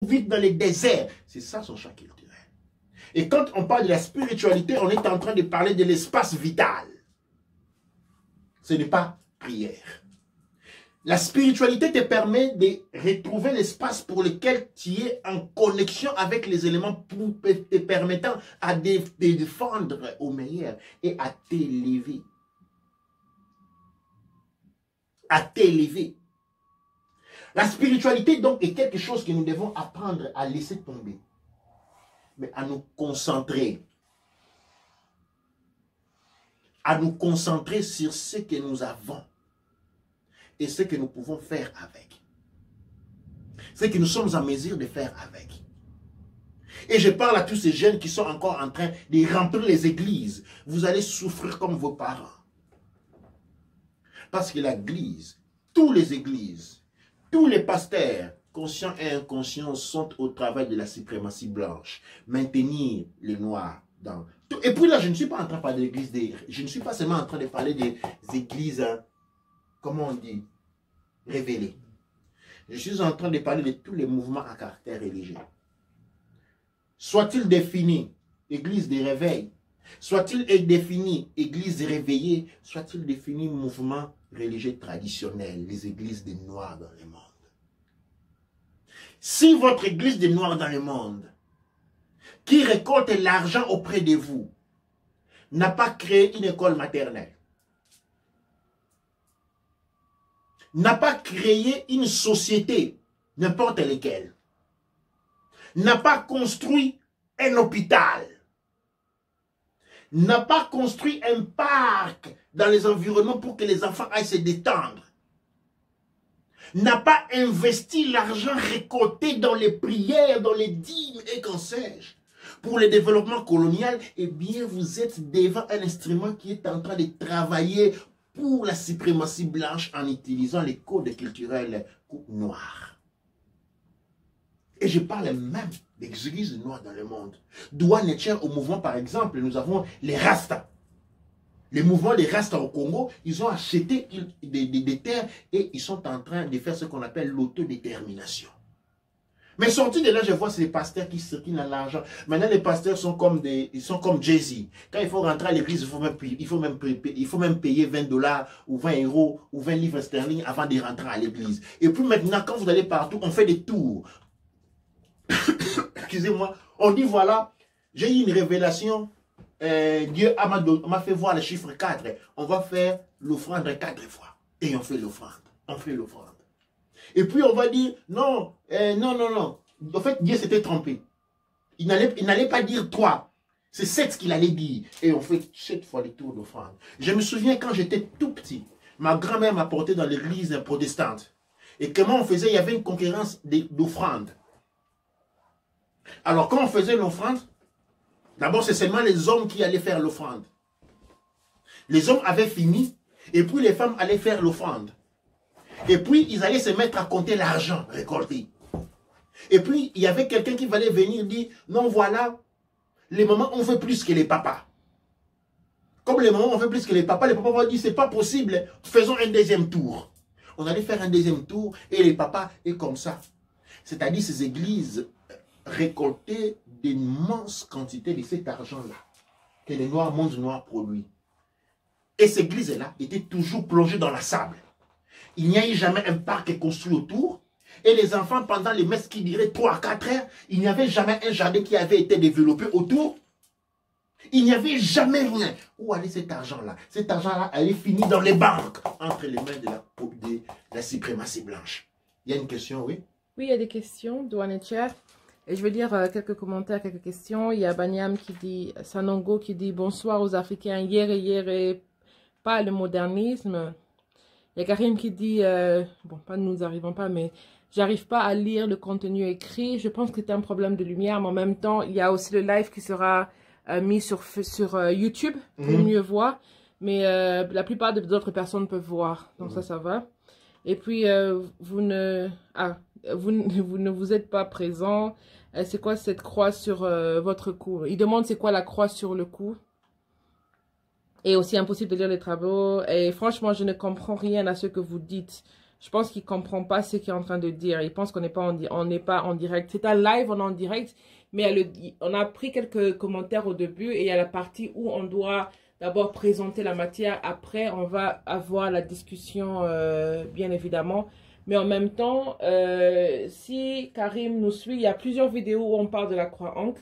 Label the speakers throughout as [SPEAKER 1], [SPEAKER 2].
[SPEAKER 1] vite dans les déserts. C'est ça son champ culturel. Et quand on parle de la spiritualité, on est en train de parler de l'espace vital. Ce n'est pas prière. La spiritualité te permet de retrouver l'espace pour lequel tu es en connexion avec les éléments te permettant à te défendre au meilleur et à t'élever. À t'élever. La spiritualité donc est quelque chose que nous devons apprendre à laisser tomber, mais à nous concentrer. À nous concentrer sur ce que nous avons et ce que nous pouvons faire avec. Ce que nous sommes en mesure de faire avec. Et je parle à tous ces jeunes qui sont encore en train de remplir les églises. Vous allez souffrir comme vos parents. Parce que l'église, toutes les églises, tous les pasteurs, conscients et inconscients, sont au travail de la suprématie blanche. Maintenir les noirs dans... Et puis là, je ne suis pas en train de parler d'église, je ne suis pas seulement en train de parler des églises, comment on dit, révélées. Je suis en train de parler de tous les mouvements à caractère religieux. Soit-il défini église de réveil, soit-il défini église réveillée, soit-il défini mouvement religieux traditionnel, les églises des Noirs dans le monde. Si votre église des Noirs dans le monde, qui récolte l'argent auprès de vous, n'a pas créé une école maternelle, n'a pas créé une société, n'importe laquelle, n'a pas construit un hôpital, n'a pas construit un parc dans les environnements pour que les enfants aillent se détendre, n'a pas investi l'argent récolté dans les prières, dans les dîmes et qu'en sais-je, pour le développement colonial, eh bien vous êtes devant un instrument qui est en train de travailler pour la suprématie blanche en utilisant les codes culturels noirs. Et je parle même des églises noires dans le monde. Douane et au mouvement, par exemple, nous avons les Rastas. Les mouvements des Rastas au Congo, ils ont acheté des terres et ils sont en train de faire ce qu'on appelle l'autodétermination. Mais sorti de là, je vois ces pasteurs qui circulent dans l'argent. Maintenant, les pasteurs sont comme Jay-Z. Quand il faut rentrer à l'église, il faut même payer 20 $ ou 20 € ou 20 livres sterling avant de rentrer à l'église. Et puis maintenant, quand vous allez partout, on fait des tours. Excusez-moi, on dit voilà, j'ai eu une révélation, Dieu m'a fait voir le chiffre 4, on va faire l'offrande 4 fois. Et on fait l'offrande, Et puis on va dire, non, non. En fait, Dieu s'était trompé. Il n'allait pas dire 3, c'est 7 qu'il allait dire. Et on fait 7 fois les tours d'offrande. Je me souviens quand j'étais tout petit, ma grand-mère m'a porté dans l'église protestante. Et comment on faisait, il y avait une concurrence d'offrande. Alors, quand on faisait l'offrande, d'abord, c'est seulement les hommes qui allaient faire l'offrande. Les hommes avaient fini, et puis les femmes allaient faire l'offrande. Et puis, ils allaient se mettre à compter l'argent récolté. Et puis, il y avait quelqu'un qui allait venir dire, non, voilà, les mamans, on fait plus que les papas. Comme les mamans, on fait plus que les papas vont dire, c'est pas possible, faisons un deuxième tour. On allait faire un deuxième tour, et les papas, et comme ça. C'est-à-dire, ces églises récolter d'immenses quantités de cet argent-là que les Noirs, monde noir produit. Et ces églises-là étaient toujours plongées dans la sable. Il n'y a eu jamais un parc construit autour. Et les enfants, pendant les messes qui diraient 3 à 4 heures, il n'y avait jamais un jardin qui avait été développé autour. Il n'y avait jamais rien. Où allait cet argent-là? Cet argent-là allait finir dans les banques, entre les mains de la suprématie blanche. Il y a une question, oui?
[SPEAKER 2] Oui, il y a des questions, Douane et Cher. Et je vais lire quelques commentaires, quelques questions. Il y a Banyam qui dit, Sanongo qui dit, bonsoir aux Africains, hier, pas le modernisme. Il y a Karim qui dit, bon, pas nous arrivons pas, mais j'arrive pas à lire le contenu écrit. Je pense que c'est un problème de lumière, mais en même temps, il y a aussi le live qui sera mis sur YouTube pour mieux voir. Mais la plupart des autres personnes peuvent voir, donc ça va. Et puis, vous ne vous êtes pas présent. C'est quoi cette croix sur votre cou? Il demande c'est quoi la croix sur le cou. Et aussi impossible de lire les travaux. Et franchement, je ne comprends rien à ce que vous dites. Je pense qu'il ne comprend pas ce qu'il est en train de dire. Il pense qu'on n'est pas, pas en direct. C'est un live, on est en direct, mais on a pris quelques commentaires au début et il y a la partie où on doit d'abord présenter la matière. Après, on va avoir la discussion, bien évidemment. Mais en même temps, si Karim nous suit, il y a plusieurs vidéos où on parle de la croix Ankh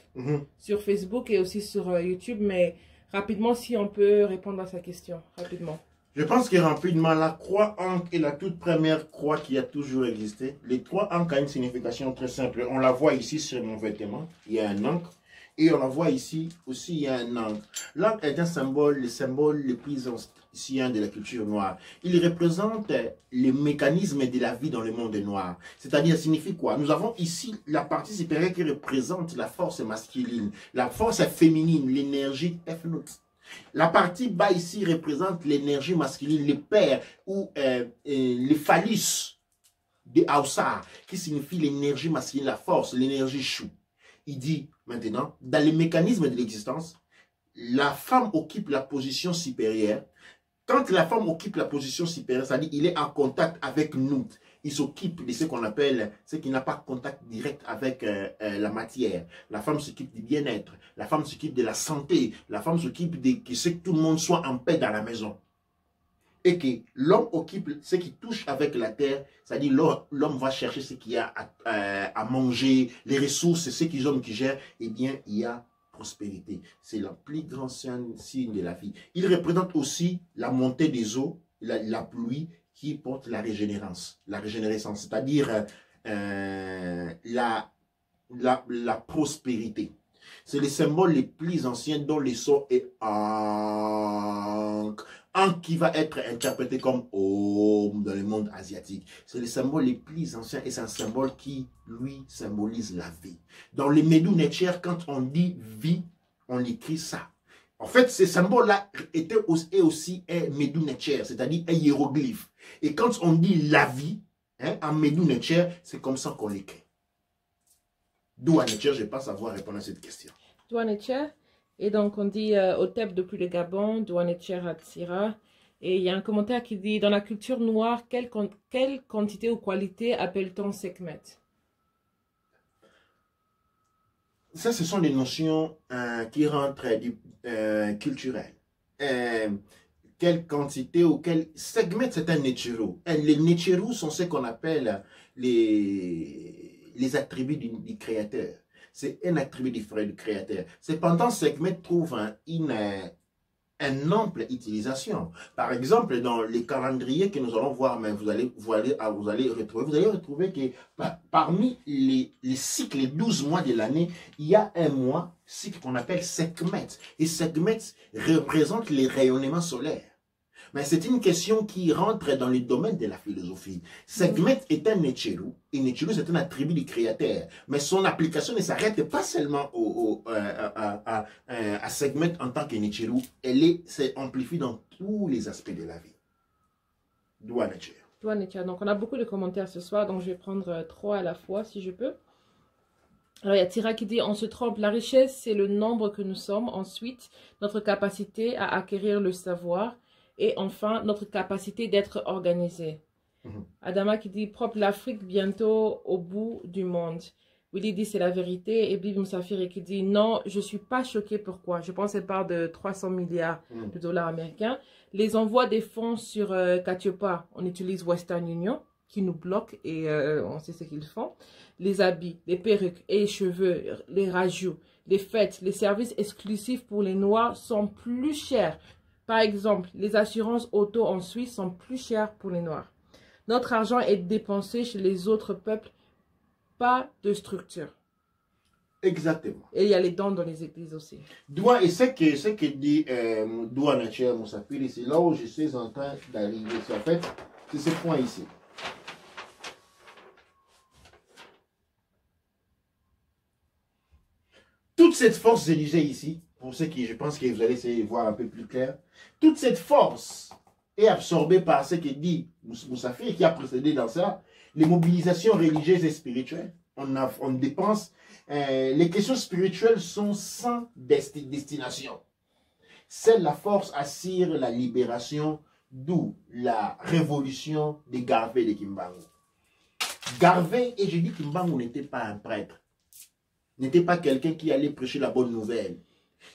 [SPEAKER 2] sur Facebook et aussi sur YouTube. Mais rapidement, si on peut répondre à sa question, rapidement.
[SPEAKER 1] Je pense que rapidement, la croix Ankh est la toute première croix qui a toujours existé. Les croix Ankh a une signification très simple. On la voit ici sur mon vêtement. Il y a un ankh. Et on la voit ici aussi, il y a un ankh. L'ankh est un symbole, le symbole le plus ancien de la culture noire. Il représente le mécanisme de la vie dans le monde noir. C'est-à-dire, ça signifie quoi? Nous avons ici la partie supérieure qui représente la force masculine, la force féminine, l'énergie F-Note. La partie bas ici représente l'énergie masculine, le père ou le phallus de Hausa, qui signifie l'énergie masculine, la force, l'énergie chou. Il dit maintenant, dans les mécanismes de l'existence, la femme occupe la position supérieure. Quand la femme occupe la position supérieure, c'est-à-dire qu'il est en contact avec nous, il s'occupe de ce qu'on appelle, ce qui n'a pas contact direct avec la matière. La femme s'occupe du bien-être, la femme s'occupe de la santé, la femme s'occupe de que tout le monde soit en paix dans la maison. Et que l'homme occupe ce qui touche avec la terre, c'est-à-dire l'homme va chercher ce qu'il y a à manger, les ressources, ce qu'ils ont qui gèrent, eh bien, il y a prospérité. C'est le plus grand signe de la vie. Il représente aussi la montée des eaux, la pluie qui porte la régénérescence, c'est-à-dire la prospérité. C'est le symbole le plus ancien dont le son est Ankh. Ankh qui va être interprété comme Om dans le monde asiatique. C'est le symbole le plus ancien et c'est un symbole qui, lui, symbolise la vie. Dans les Medu Neter, quand on dit vie, on écrit ça. En fait, ce symbole-là est aussi un Medu Neter, c'est-à-dire un hiéroglyphe. Et quand on dit la vie, hein, en Medu Neter, c'est comme ça qu'on l'écrit. D'où à Neter, je pense avoir répondu à cette question.
[SPEAKER 2] D'où à Neter. Et donc, on dit Otep depuis le Gabon, d'où à Neter à Tsira. Et il y a un commentaire qui dit, dans la culture noire, quelle quantité ou qualité appelle-t-on Sekhmet?
[SPEAKER 1] Ça, ce sont des notions qui rentrent culturelles. Quelle quantité ou quel segment, c'est un Neteru. Les Neteru sont ce qu'on appelle les attributs du créateur. C'est un attribut du créateur. Cependant, segment trouve une ample utilisation. Par exemple, dans les calendriers que nous allons voir, mais vous allez retrouver que parmi les cycles, les 12 mois de l'année, il y a un mois, cycle qu'on appelle Sekhmet. Et Sekhmet représente les rayonnements solaires. Mais c'est une question qui rentre dans le domaine de la philosophie. Sekhmet est un Neteru, et Neteru c'est un attribut du créateur. Mais son application ne s'arrête pas seulement à Sekhmet en tant que Neteru, elle s'est amplifiée dans tous les aspects de la vie. D'où à Neteru.
[SPEAKER 2] Donc on a beaucoup de commentaires ce soir, donc je vais prendre 3 à la fois si je peux. Alors il y a Tira qui dit, on se trompe, la richesse c'est le nombre que nous sommes, ensuite notre capacité à acquérir le savoir, et enfin, notre capacité d'être organisé. Adama qui dit, propre l'Afrique bientôt au bout du monde. Willy dit, c'est la vérité. Et Bibi Moussafiri qui dit, non, je ne suis pas choqué. Pourquoi? Je pense qu'elle parle de 300 milliards de dollars américains. Les envois des fonds sur Katiopa, on utilise Western Union, qui nous bloque et on sait ce qu'ils font. Les habits, les perruques et les cheveux, les rajouts, les fêtes, les services exclusifs pour les Noirs sont plus chers. Par exemple, les assurances auto en Suisse sont plus chères pour les Noirs. Notre argent est dépensé chez les autres peuples, pas de structure.
[SPEAKER 1] Exactement.
[SPEAKER 2] Et il y a les dons dans les églises aussi.
[SPEAKER 1] Doua, et ce que dit Doua Neter Moussafiri, c'est là où je suis en train d'arriver. En fait, c'est ce point ici. Toute cette force, je disais ici, pour ceux qui, je pense que vous allez essayer de voir un peu plus clair, toute cette force est absorbée par ce que dit Moussafiri qui a précédé dans ça, les mobilisations religieuses et spirituelles. On dépense, les questions spirituelles sont sans destination. Seule la force assure la libération D'où la révolution de Garvey et de Kimbangu. Garvey, et je dis Kimbangu n'était pas un prêtre, n'était pas quelqu'un qui allait prêcher la bonne nouvelle.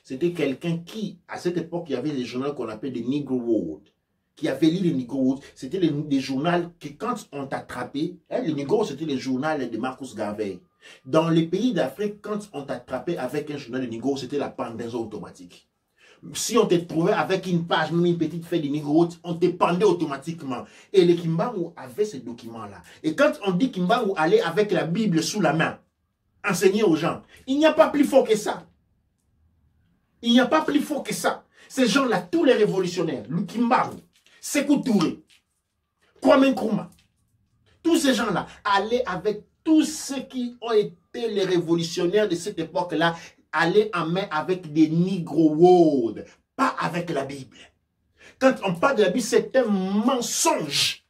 [SPEAKER 1] C'était quelqu'un qui, à cette époque, il y avait des journaux qu'on appelait des Negro World, qui avait lu les Negro World. C'était des journaux que quand on t'attrapait, les Negro, c'était les journaux de Marcus Garvey. Dans les pays d'Afrique, quand on t'attrapait avec un journal de Negro, c'était la pendaison automatique. Si on te trouvait avec une page, même une petite feuille de Negro, on te pendait automatiquement. Et les Kimbangu avaient ces documents-là. Et quand on dit Kimbangu allait avec la Bible sous la main, enseigner aux gens, il n'y a pas plus fort que ça. Il n'y a pas plus fort que ça. Ces gens-là, tous les révolutionnaires, Kimbangu, Sékou Touré, Kwame Nkrumah, tous ces gens-là allaient avec tous ceux qui ont été les révolutionnaires de cette époque-là, allaient en main avec des Negro World, pas avec la Bible. Quand on parle de la Bible, c'est un mensonge.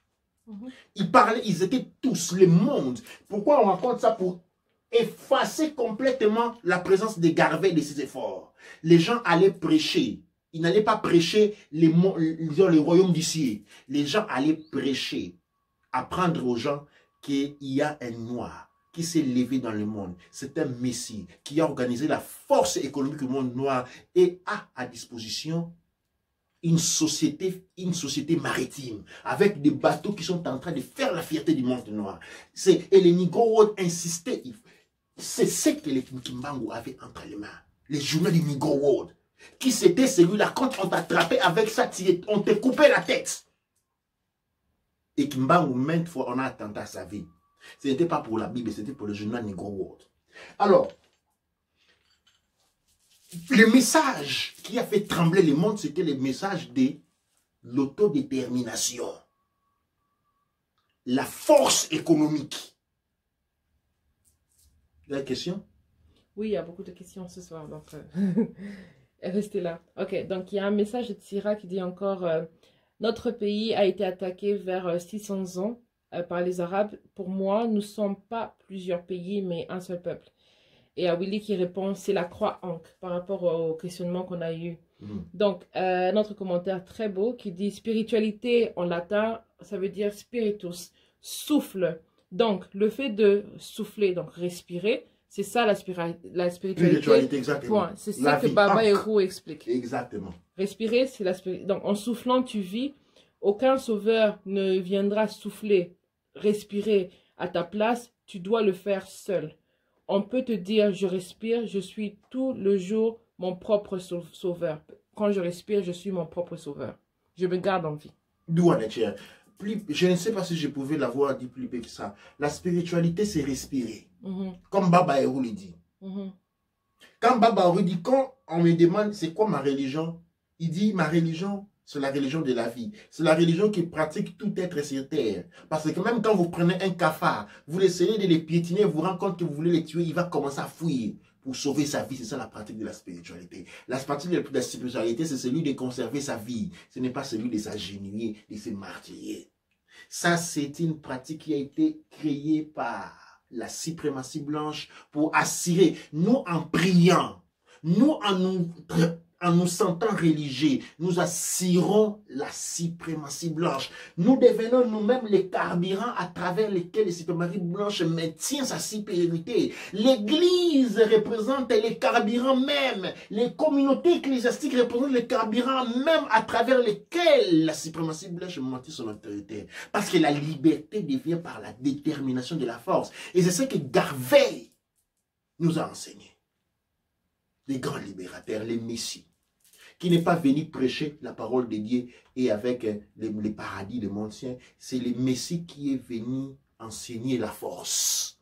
[SPEAKER 1] Ils étaient tous, le monde. Pourquoi on raconte ça? Pour effacer complètement la présence de Garvey et de ses efforts. Les gens allaient prêcher. Ils n'allaient pas prêcher les royaumes d'ici. Les gens allaient prêcher, apprendre aux gens qu'il y a un noir qui s'est levé dans le monde. C'est un messie qui a organisé la force économique du monde noir et a à disposition une société maritime avec des bateaux qui sont en train de faire la fierté du monde noir. Et les Negro World insistaient. C'est ce que les Kimbangu avaient entre les mains. Les journaux du Negro World. Qui c'était celui-là, quand on t'attrapait avec ça, on te coupait la tête. Et Kimbangu, maintes fois, on a attenté à sa vie. Ce n'était pas pour la Bible, c'était pour le journal Negro World. Alors, le message qui a fait trembler le monde, c'était le message de l'autodétermination. La force économique. Il y a des questions?
[SPEAKER 2] Oui, il y a beaucoup de questions ce soir, donc restez là. Ok, donc il y a un message de Tsira qui dit encore notre pays a été attaqué vers 600 ans par les Arabes. Pour moi, nous ne sommes pas plusieurs pays, mais un seul peuple. Et à Willy qui répond, c'est la croix Ankh par rapport au questionnement qu'on a eu. Donc, notre commentaire très beau qui dit spiritualité en latin, ça veut dire spiritus, souffle. Donc, le fait de souffler, donc respirer, c'est ça la spiritualité.
[SPEAKER 1] Exactement.
[SPEAKER 2] C'est ça que Baba Héros explique.
[SPEAKER 1] Exactement.
[SPEAKER 2] Respirer, c'est la spiritualité. Donc, en soufflant, tu vis. Aucun sauveur ne viendra souffler, respirer à ta place. Tu dois le faire seul. On peut te dire, je respire, je suis tout le jour mon propre sauveur. Quand je respire, je suis mon propre sauveur. Je me garde en vie.
[SPEAKER 1] D'où on est cher. Je ne sais pas si je pouvais l'avoir dit plus que ça. La spiritualité, c'est respirer. Comme Baba Héros le dit. Quand Baba Héros dit, quand on me demande c'est quoi ma religion, il dit ma religion, c'est la religion de la vie. C'est la religion qui pratique tout être sur terre. Parce que même quand vous prenez un cafard, vous essayez de les piétiner, vous vous rendez compte que vous voulez les tuer, il va commencer à fouiller pour sauver sa vie. C'est ça la pratique de la spiritualité. La pratique de la spiritualité, c'est celui de conserver sa vie. Ce n'est pas celui de s'agenouiller, de se martyrer. Ça, c'est une pratique qui a été créée par la suprématie blanche pour assurer, nous en priant, nous en nous sentant religieux, nous assurons la suprématie blanche. Nous devenons nous-mêmes les carburants à travers lesquels la suprématie blanche maintient sa supériorité. L'Église représente les carburants même. Les communautés ecclésiastiques représentent les carburants même à travers lesquels la suprématie blanche maintient son autorité. Parce que la liberté devient par la détermination de la force. Et c'est ce que Garvey nous a enseigné. Les grands libérateurs, les messies, qui n'est pas venu prêcher la parole de Dieu et avec les paradis de Montien, c'est le Messie qui est venu enseigner la force.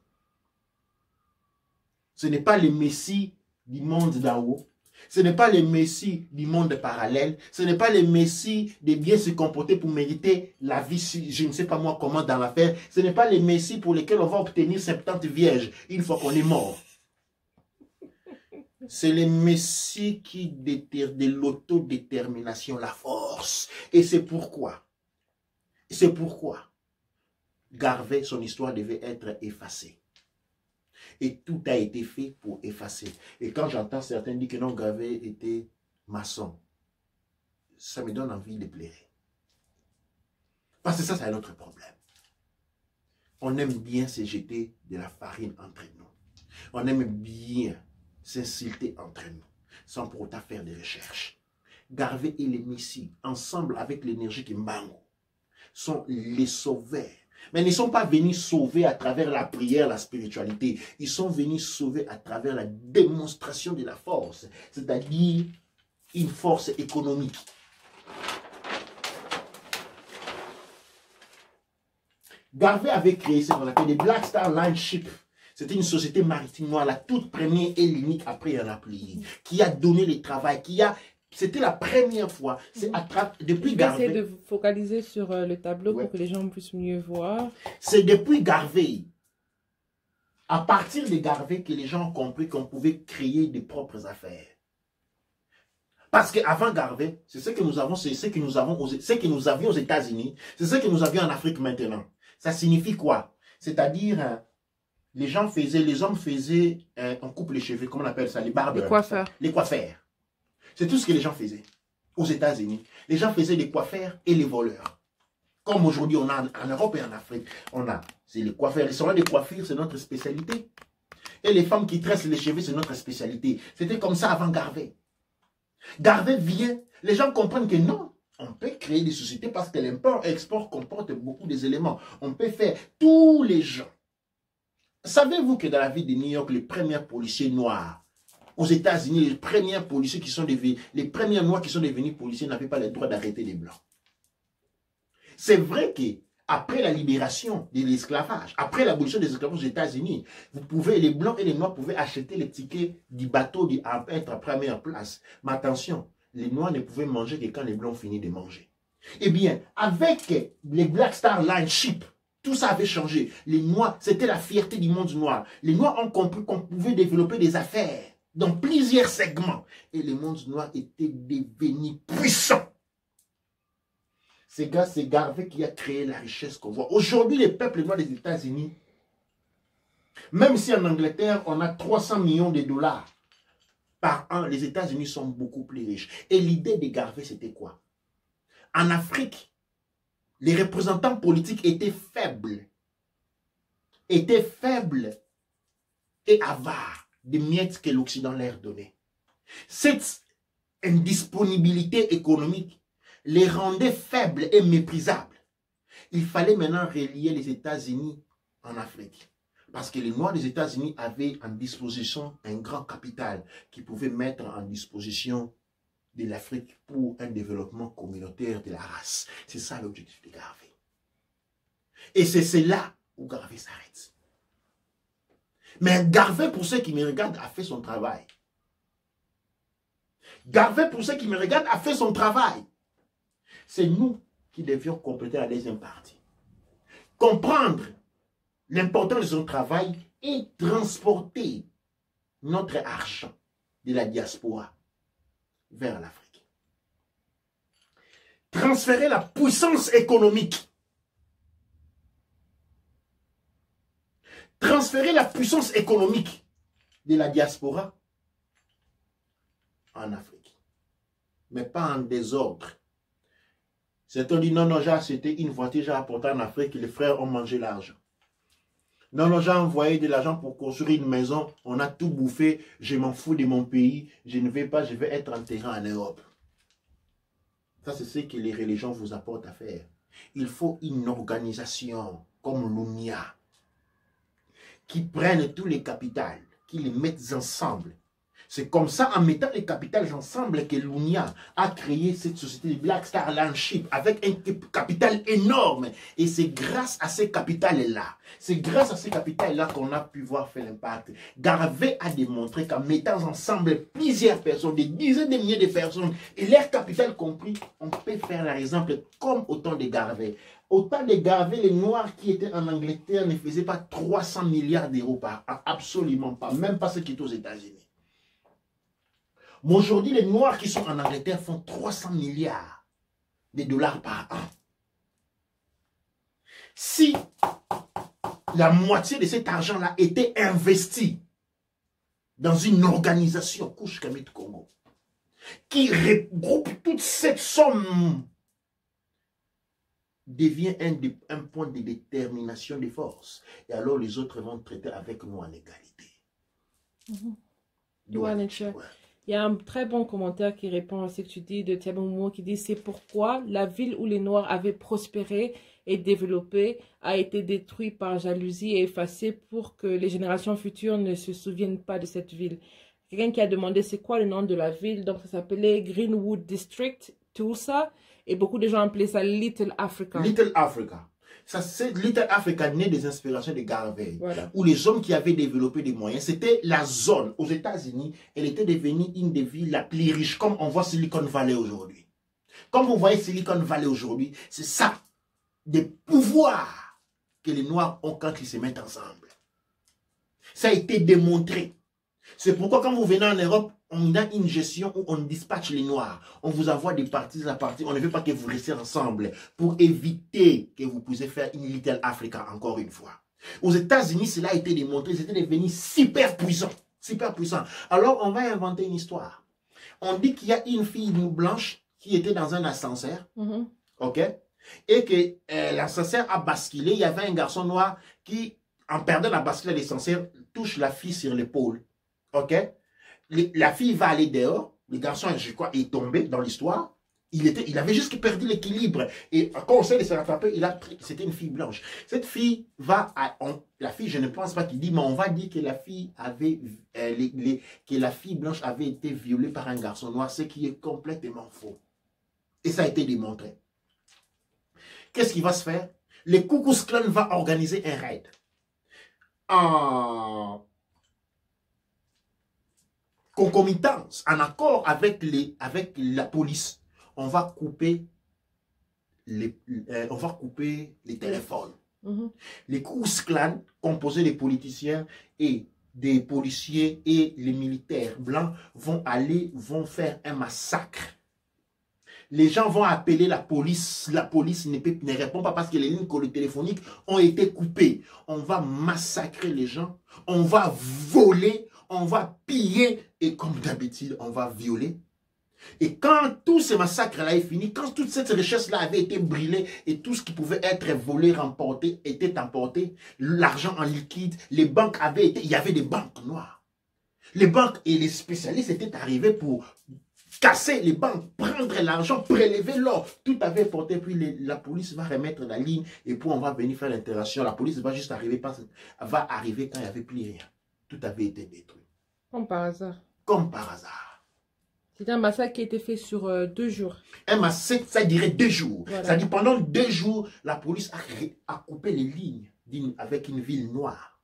[SPEAKER 1] Ce n'est pas le Messie du monde d'en haut, ce n'est pas le Messie du monde parallèle, ce n'est pas le Messie de bien se comporter pour mériter la vie, je ne sais pas moi comment dans l'affaire, ce n'est pas le Messie pour lequel on va obtenir 70 vierges une fois qu'on est mort. C'est le Messie qui détermine de l'autodétermination, la force. Et c'est pourquoi Garvey, son histoire devait être effacée. Et tout a été fait pour effacer. Et quand j'entends certains dire que non, Garvey était maçon, ça me donne envie de pleurer. Parce que ça, c'est un autre problème. On aime bien se jeter de la farine entre nous. On aime bien s'insulter entre nous, sans pour autant faire des recherches. Garvey et les Messi, ensemble avec l'énergie Kimbangu, sont les sauveurs. Mais ils ne sont pas venus sauver à travers la prière, la spiritualité. Ils sont venus sauver à travers la démonstration de la force, c'est-à-dire une force économique. Garvey avait créé ce qu'on appelle les Black Star Line Ship. C'était une société maritime noire, la toute première et l'unique, après il y en a plus, qui a donné le travail, c'était la première fois, c'est depuis Garvey.
[SPEAKER 2] Je vais essayer de focaliser sur le tableau pour que les gens puissent mieux voir.
[SPEAKER 1] C'est depuis Garvey, à partir de Garvey, que les gens ont compris qu'on pouvait créer des propres affaires. Parce qu'avant Garvey, c'est ce que nous avons, c'est ce que nous avions aux États-Unis, c'est ce que nous avions en Afrique maintenant. Ça signifie quoi? C'est-à-dire, les hommes faisaient, on coupe les cheveux, comment on appelle ça? Les barbeurs.
[SPEAKER 2] Les coiffeurs.
[SPEAKER 1] Les coiffeurs. C'est tout ce que les gens faisaient aux États-Unis. Les gens faisaient les coiffeurs et les voleurs. Comme aujourd'hui, on a en Europe et en Afrique, c'est les coiffeurs. Les salons de coiffure, c'est notre spécialité. Et les femmes qui tressent les cheveux, c'est notre spécialité. C'était comme ça avant Garvey. Garvey vient, les gens comprennent que non, on peut créer des sociétés parce que l'import-export comporte beaucoup des éléments. On peut faire tous les gens. Savez-vous que dans la ville de New York, les premiers policiers noirs, aux États-Unis, les premiers policiers qui sont devenus, les premiers noirs qui sont devenus policiers n'avaient pas le droit d'arrêter les blancs. C'est vrai que après la libération de l'esclavage, après l'abolition des esclavages aux États-Unis, les blancs et les noirs pouvaient acheter les tickets du bateau à être après en place. Mais attention, les noirs ne pouvaient manger que quand les blancs finissent de manger. Eh bien, avec les Black Star Line Ship, tout ça avait changé. Les noirs, c'était la fierté du monde noir. Les noirs ont compris qu'on pouvait développer des affaires dans plusieurs segments. Et le monde noir était devenu puissant. C'est Garvey qui a créé la richesse qu'on voit. Aujourd'hui, les peuples noirs des États-Unis, même si en Angleterre, on a 300 millions de dollars par an, les États-Unis sont beaucoup plus riches. Et l'idée de Garvey, c'était quoi? En Afrique, les représentants politiques étaient faibles et avares des miettes que l'Occident leur donnait. Cette indisponibilité économique les rendait faibles et méprisables. Il fallait maintenant relier les États-Unis en Afrique. Parce que les Noirs des États-Unis avaient en disposition un grand capital qui pouvait mettre en disposition de l'Afrique pour un développement communautaire de la race. C'est ça l'objectif de Garvey. Et c'est là où Garvey s'arrête. Mais Garvey, pour ceux qui me regardent, a fait son travail. Garvey, pour ceux qui me regardent, a fait son travail. C'est nous qui devions compléter la deuxième partie. Comprendre l'importance de son travail et transporter notre argent de la diaspora vers l'Afrique. Transférer la puissance économique. Transférer la puissance économique de la diaspora en Afrique. Mais pas en désordre. Certains disent non, c'était une voiture, j'ai apporté en Afrique et les frères ont mangé l'argent. Non, j'ai envoyé de l'argent pour construire une maison, on a tout bouffé, je m'en fous de mon pays, je ne vais pas, je vais être enterré en Europe. Ça, c'est ce que les religions vous apportent à faire. Il faut une organisation comme l'UNIA qui prenne tous les capitales, qui les mettent ensemble. C'est comme ça, en mettant les capitales ensemble, que l'UNIA a créé cette société de Black Star Line Ship avec un capital énorme. Et c'est grâce à ces capitales-là, qu'on a pu voir faire l'impact. Garvey a démontré qu'en mettant ensemble plusieurs personnes, des dizaines de milliers de personnes, et leur capital compris, on peut faire par exemple comme autant de Garvey. Autant de Garvey, les Noirs qui étaient en Angleterre ne faisaient pas 300 milliards d'euros par an. Absolument pas. Même pas ceux qui étaient aux États-Unis. Mais aujourd'hui, les Noirs qui sont en Angleterre font 300 milliards de dollars par an. Si la moitié de cet argent-là était investi dans une organisation, Couche Kamit Congo, qui regroupe toute cette somme devient un point de détermination des forces. Et alors les autres vont traiter avec nous en égalité.
[SPEAKER 2] Ouais. Il y a un très bon commentaire qui répond à ce que tu dis de Thiaboumou qui dit c'est pourquoi la ville où les Noirs avaient prospéré et développé a été détruite par jalousie et effacée pour que les générations futures ne se souviennent pas de cette ville. Quelqu'un qui a demandé c'est quoi le nom de la ville, donc ça s'appelait Greenwood District, Tulsa, et beaucoup de gens appelaient ça Little Africa.
[SPEAKER 1] Little Africa. Ça, c'est Little Africa né des inspirations de Garvey,
[SPEAKER 2] voilà.
[SPEAKER 1] Où les hommes qui avaient développé des moyens, c'était la zone aux États-Unis, elle était devenue une des villes la plus riche, comme on voit Silicon Valley aujourd'hui. Comme vous voyez Silicon Valley aujourd'hui, c'est ça, des pouvoirs que les Noirs ont quand ils se mettent ensemble. Ça a été démontré. C'est pourquoi quand vous venez en Europe, on a une gestion où on dispatche les Noirs. On vous envoie des parties à partie. On ne veut pas que vous restiez ensemble pour éviter que vous puissiez faire une Little Africa encore une fois. Aux États-Unis, cela a été démontré. C'était devenu super puissant. Super puissant. Alors, on va inventer une histoire. On dit qu'il y a une fille blanche qui était dans un ascenseur. OK? Et que l'ascenseur a basculé. Il y avait un garçon noir qui, en perdant la bascule de l'ascenseur, touche la fille sur l'épaule. OK? La fille va aller dehors. Le garçon, je crois, est tombé dans l'histoire. Il avait juste perdu l'équilibre. Et quand on sait de se rattraper, c'était une fille blanche. Cette fille va la fille, je ne pense pas qu'il dit, mais on va dire que la fille blanche avait été violée par un garçon noir, ce qui est complètement faux. Et ça a été démontré. Qu'est-ce qui va se faire? Le Ku Klux Klan va organiser un raid. En concomitance, en accord avec la police, on va couper les téléphones. Les Ku Klux Klan, composés des politiciens et des policiers et les militaires blancs, vont faire un massacre. Les gens vont appeler la police ne répond pas parce que les lignes téléphoniques ont été coupées. On va massacrer les gens, on va voler, on va piller et comme d'habitude, on va violer. Et quand tout ce massacre-là est fini, quand toute cette richesse-là avait été brûlée et tout ce qui pouvait être volé, remporté, était emporté, l'argent en liquide, les banques il y avait des banques noires. Les banques et les spécialistes étaient arrivés pour casser les banques, prendre l'argent, prélever l'or. Tout avait porté, puis la police va remettre la ligne et puis on va venir faire l'interaction. La police va juste arriver, va arriver quand il n'y avait plus rien. Tout avait été détruit.
[SPEAKER 2] Comme par hasard.
[SPEAKER 1] Comme par hasard.
[SPEAKER 2] C'est un massacre qui a été fait sur 2 jours.
[SPEAKER 1] Un massacre, ça dirait 2 jours.
[SPEAKER 2] Voilà.
[SPEAKER 1] Ça dit pendant 2 jours, la police a coupé les lignes avec une ville noire.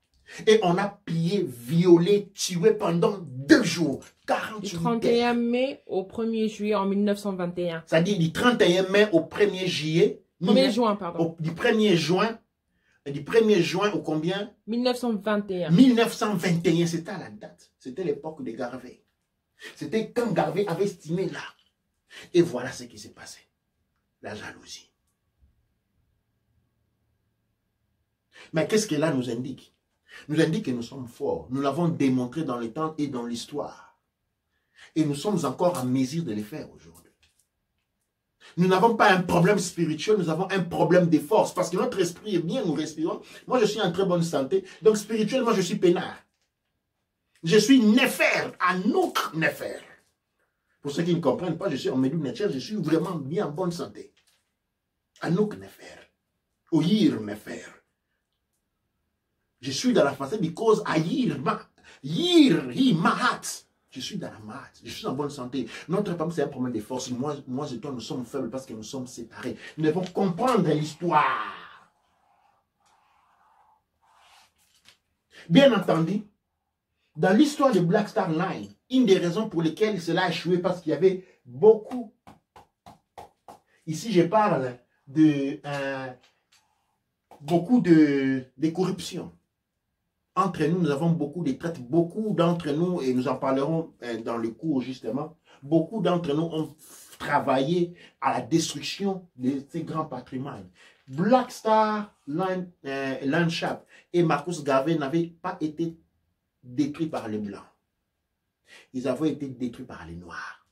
[SPEAKER 1] Et on a pillé, violé, tué pendant 2 jours. 48
[SPEAKER 2] du 31 mai au 1er juillet en 1921.
[SPEAKER 1] Ça dit du 31 mai au 1er juillet.
[SPEAKER 2] 1er juin, pardon.
[SPEAKER 1] Du 1er juin au combien?
[SPEAKER 2] 1921.
[SPEAKER 1] 1921, c'était à la date. C'était l'époque de Garvey. C'était quand Garvey avait estimé là. Et voilà ce qui s'est passé. La jalousie. Mais qu'est-ce que là nous indique? Nous indique que nous sommes forts. Nous l'avons démontré dans le temps et dans l'histoire. Et nous sommes encore en mesure de le faire aujourd'hui. Nous n'avons pas un problème spirituel, nous avons un problème de force. Parce que notre esprit est bien, nous respirons. Moi, je suis en très bonne santé. Donc, spirituellement, je suis peinard. Je suis Néfer, Anouk Néfer. Pour ceux qui ne comprennent pas, je suis en Médou Néfer, je suis vraiment bien en bonne santé. Anouk Néfer. Oyir Néfer. Je suis dans la facette de cause Ayir, Mahat. Je suis dans la mahat. Je suis en bonne santé. Notre problème, c'est un problème de force. Moi et toi, nous sommes faibles parce que nous sommes séparés. Nous devons comprendre l'histoire. Bien entendu, dans l'histoire de Black Star Line, une des raisons pour lesquelles cela a échoué, parce qu'il y avait beaucoup. Ici, je parle de beaucoup de corruption. Entre nous, nous avons beaucoup de traites. Beaucoup d'entre nous, et nous en parlerons dans le cours justement, beaucoup d'entre nous ont travaillé à la destruction de ces grands patrimoines. Black Star Landsharp et Marcus Garvey n'avaient pas été détruits par les Blancs. Ils avaient été détruits par les Noirs.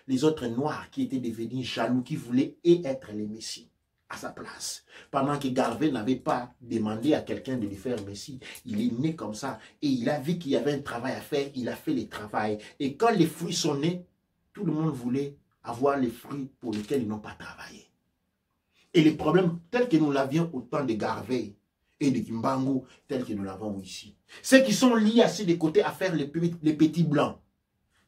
[SPEAKER 1] Les autres Noirs qui étaient devenus jaloux, qui voulaient être les Messies. à sa place. Pendant que Garvey n'avait pas demandé à quelqu'un de lui faire Messie. Il est né comme ça. Et il a vu qu'il y avait un travail à faire. Il a fait le travail. Et quand les fruits sont nés, tout le monde voulait avoir les fruits pour lesquels ils n'ont pas travaillé. Et les problèmes tels que nous l'avions au temps de Garvey et de Kimbangu, tels que nous l'avons ici. Ceux qui sont liés à ces deux côtés à faire les petits blancs.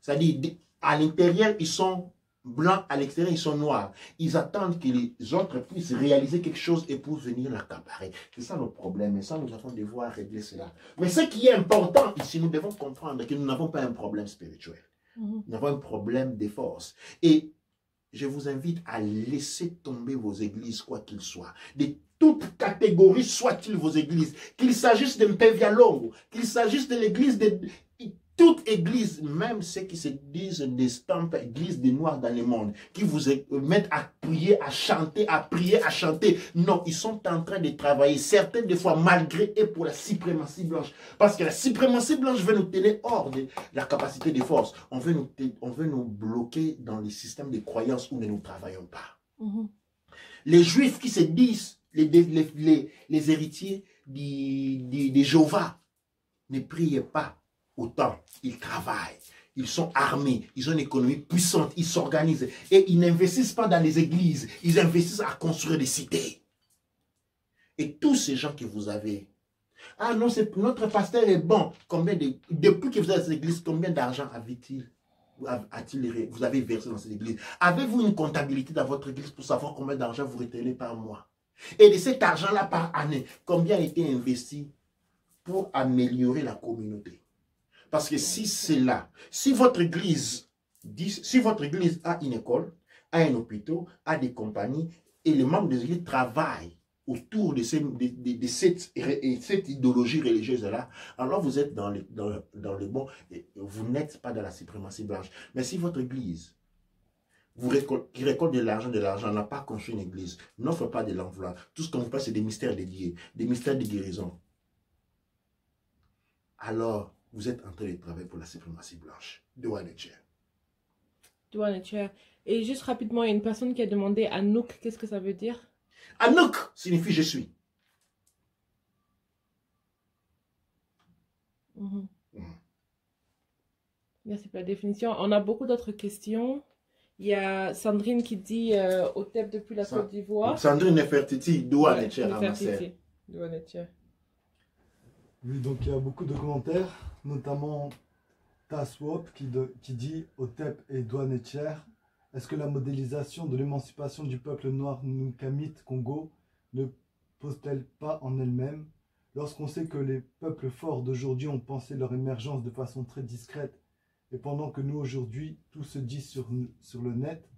[SPEAKER 1] C'est-à-dire, à l'intérieur, ils sont blancs, à l'extérieur, ils sont noirs. Ils attendent que les autres puissent réaliser quelque chose et pour venir l'accaparer. C'est ça le problème. Et ça, nous avons devoir régler cela. Mais ce qui est important ici, nous devons comprendre que nous n'avons pas un problème spirituel. Nous avons un problème de force. Et je vous invite à laisser tomber vos églises, quoi qu'il soit. De toute catégorie soit-il vos églises. Qu'il s'agisse de Mpevia Longo, qu'il s'agisse de l'église de... Toute église, même ceux qui se disent des stampes, églises des Noirs dans le monde, qui vous mettent à prier, à chanter, à prier, à chanter. Non, ils sont en train de travailler, certaines des fois malgré et pour la suprématie blanche. Parce que la suprématie blanche veut nous tenir hors de la capacité de force. On veut nous bloquer dans les systèmes de croyances où nous ne travaillons pas. Les Juifs qui se disent les héritiers de Jéhovah ne prient pas. Autant, ils travaillent, ils sont armés, ils ont une économie puissante, ils s'organisent et ils n'investissent pas dans les églises, ils investissent à construire des cités. Et tous ces gens que vous avez, ah non, notre pasteur est bon, depuis que vous êtes dans cette église, combien d'argent vous avez versé dans cette église? Avez-vous une comptabilité dans votre église pour savoir combien d'argent vous retenez par mois? Et de cet argent-là par année, combien a été investi pour améliorer la communauté? Parce que si c'est là, si votre église a une école, a un hôpital, a des compagnies, et les membres des églises travaillent autour de cette idéologie religieuse-là, alors vous êtes dans le bon, et vous n'êtes pas dans la suprématie blanche. Mais si votre église qui récolte de l'argent, n'a pas construit une église, n'offre pas de l'envoi, tout ce qu'on vous passe, c'est des mystères dédiés, des mystères de guérison. Alors, vous êtes en train de travailler pour la suprématie blanche. Doigt de chair.
[SPEAKER 2] Doigt de chair. Et juste rapidement, il y a une personne qui a demandé Anouk, qu'est-ce que ça veut dire?
[SPEAKER 1] Anouk signifie je suis.
[SPEAKER 2] Merci pour la définition. On a beaucoup d'autres questions. Il y a Sandrine qui dit au TEP depuis la Côte d'Ivoire.
[SPEAKER 1] Sandrine Nefertiti, doigt de chair.
[SPEAKER 2] Doigt de chair.
[SPEAKER 3] Oui, donc il y a beaucoup de commentaires, notamment Taswop qui dit Otep et Douane-Etcher, est-ce que la modélisation de l'émancipation du peuple noir Nunkamite Congo ne pose-t-elle pas en elle-même, lorsqu'on sait que les peuples forts d'aujourd'hui ont pensé leur émergence de façon très discrète, et pendant que nous aujourd'hui tout se dit sur le net,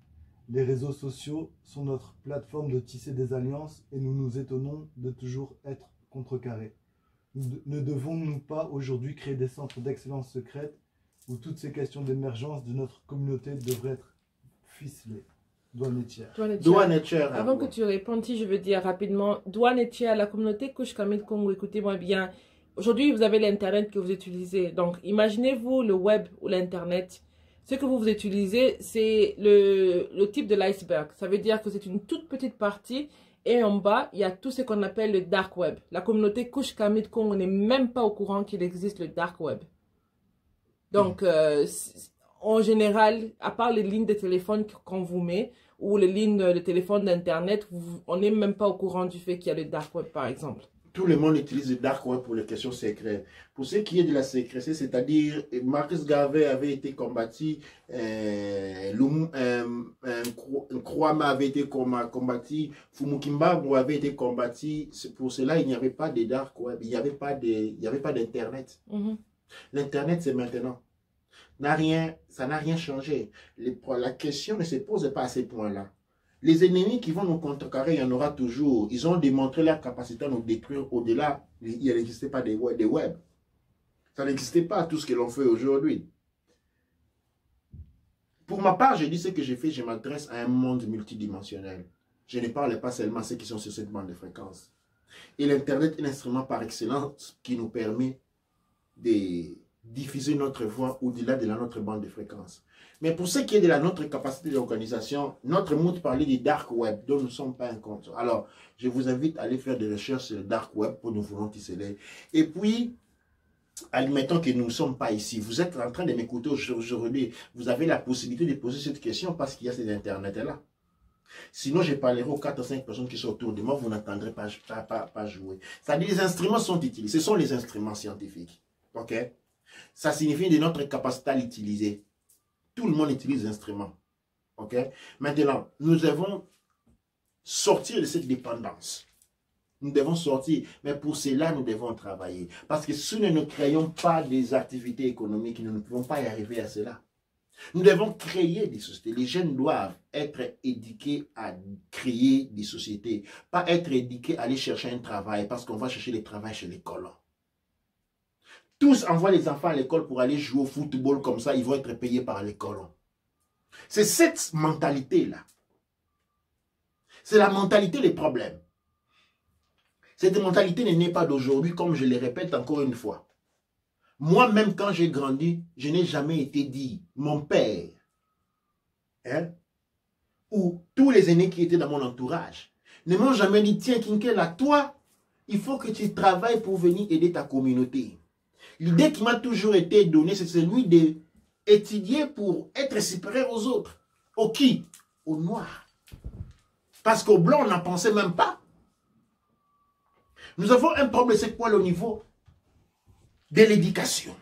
[SPEAKER 3] les réseaux sociaux sont notre plateforme de tisser des alliances et nous nous étonnons de toujours être contrecarrés. Ne devons-nous pas aujourd'hui créer des centres d'excellence secrète où toutes ces questions d'émergence de notre communauté devraient être ficelées? Douane-Etcher.
[SPEAKER 2] Avant que tu répondes, je veux dire rapidement, Douane-Etcher, la communauté Kushkamit Congo, écoutez-moi bien. Aujourd'hui, vous avez l'Internet que vous utilisez. Donc, imaginez-vous le web ou l'Internet. Ce que vous utilisez, c'est le type de l'iceberg. Ça veut dire que c'est une toute petite partie. Et en bas, il y a tout ce qu'on appelle le dark web. La communauté Kushkamit Congo n'est même pas au courant qu'il existe le dark web. Donc, en général, à part les lignes de téléphone qu'on vous met, ou les lignes de téléphone d'Internet, on n'est même pas au courant du fait qu'il y a le dark web, par exemple.
[SPEAKER 1] Tout le monde utilise le dark web pour les questions secrètes. Pour ce qui est de la sécrétie, c'est-à-dire Marcus Garvey avait été combattu, Nkrumah avait été combattu, Fumukimbangu avait été combattu. Pour cela, il n'y avait pas de dark web, il n'y avait pas d'Internet. L'Internet, c'est maintenant. Ça n'a rien changé. La question ne se pose pas à ces points-là. Les ennemis qui vont nous contrecarrer, il y en aura toujours. Ils ont démontré leur capacité à nous détruire au-delà. Il n'existait pas des web. Ça n'existait pas tout ce que l'on fait aujourd'hui. Pour ma part, je dis ce que j'ai fait, je m'adresse à un monde multidimensionnel. Je ne parle pas seulement à ceux qui sont sur cette bande de fréquence. Et l'Internet est un instrument par excellence qui nous permet diffuser notre voix au-delà de notre bande de fréquence. Mais pour ce qui est de notre capacité d'organisation, notre mood parlait du dark web, dont nous ne sommes pas incomptes. Alors, je vous invite à aller faire des recherches sur le dark web pour nous voulons tisser. Et puis, admettons que nous ne sommes pas ici. Vous êtes en train de m'écouter aujourd'hui. Vous avez la possibilité de poser cette question parce qu'il y a cet internet-là. Sinon, je parlerai aux 4 ou 5 personnes qui sont autour de moi, vous n'entendrez pas jouer. C'est-à-dire, les instruments sont utilisés. Ce sont les instruments scientifiques. OK? Ça signifie de notre capacité à l'utiliser. Tout le monde utilise les instruments. OK? Maintenant, nous devons sortir de cette dépendance. Nous devons sortir. Mais pour cela, nous devons travailler. Parce que si nous ne créons pas des activités économiques, nous ne pouvons pas y arriver à cela. Nous devons créer des sociétés. Les jeunes doivent être éduqués à créer des sociétés. Pas être éduqués à aller chercher un travail parce qu'on va chercher le travail chez les colons. Tous envoient les enfants à l'école pour aller jouer au football comme ça, ils vont être payés par les colons. C'est cette mentalité-là. C'est la mentalité des problèmes. Cette mentalité n'est pas d'aujourd'hui, comme je le répète encore une fois. Moi-même, quand j'ai grandi, je n'ai jamais été dit, mon père, hein, ou tous les aînés qui étaient dans mon entourage, ne m'ont jamais dit, tiens, Kinkela, toi, il faut que tu travailles pour venir aider ta communauté. L'idée qui m'a toujours été donnée, c'est celui d'étudier pour être supérieur aux autres. Aux qui? Aux noirs. Parce qu'aux blancs, on n'en pensait même pas. Nous avons un problème, c'est quoi, au niveau de l'éducation.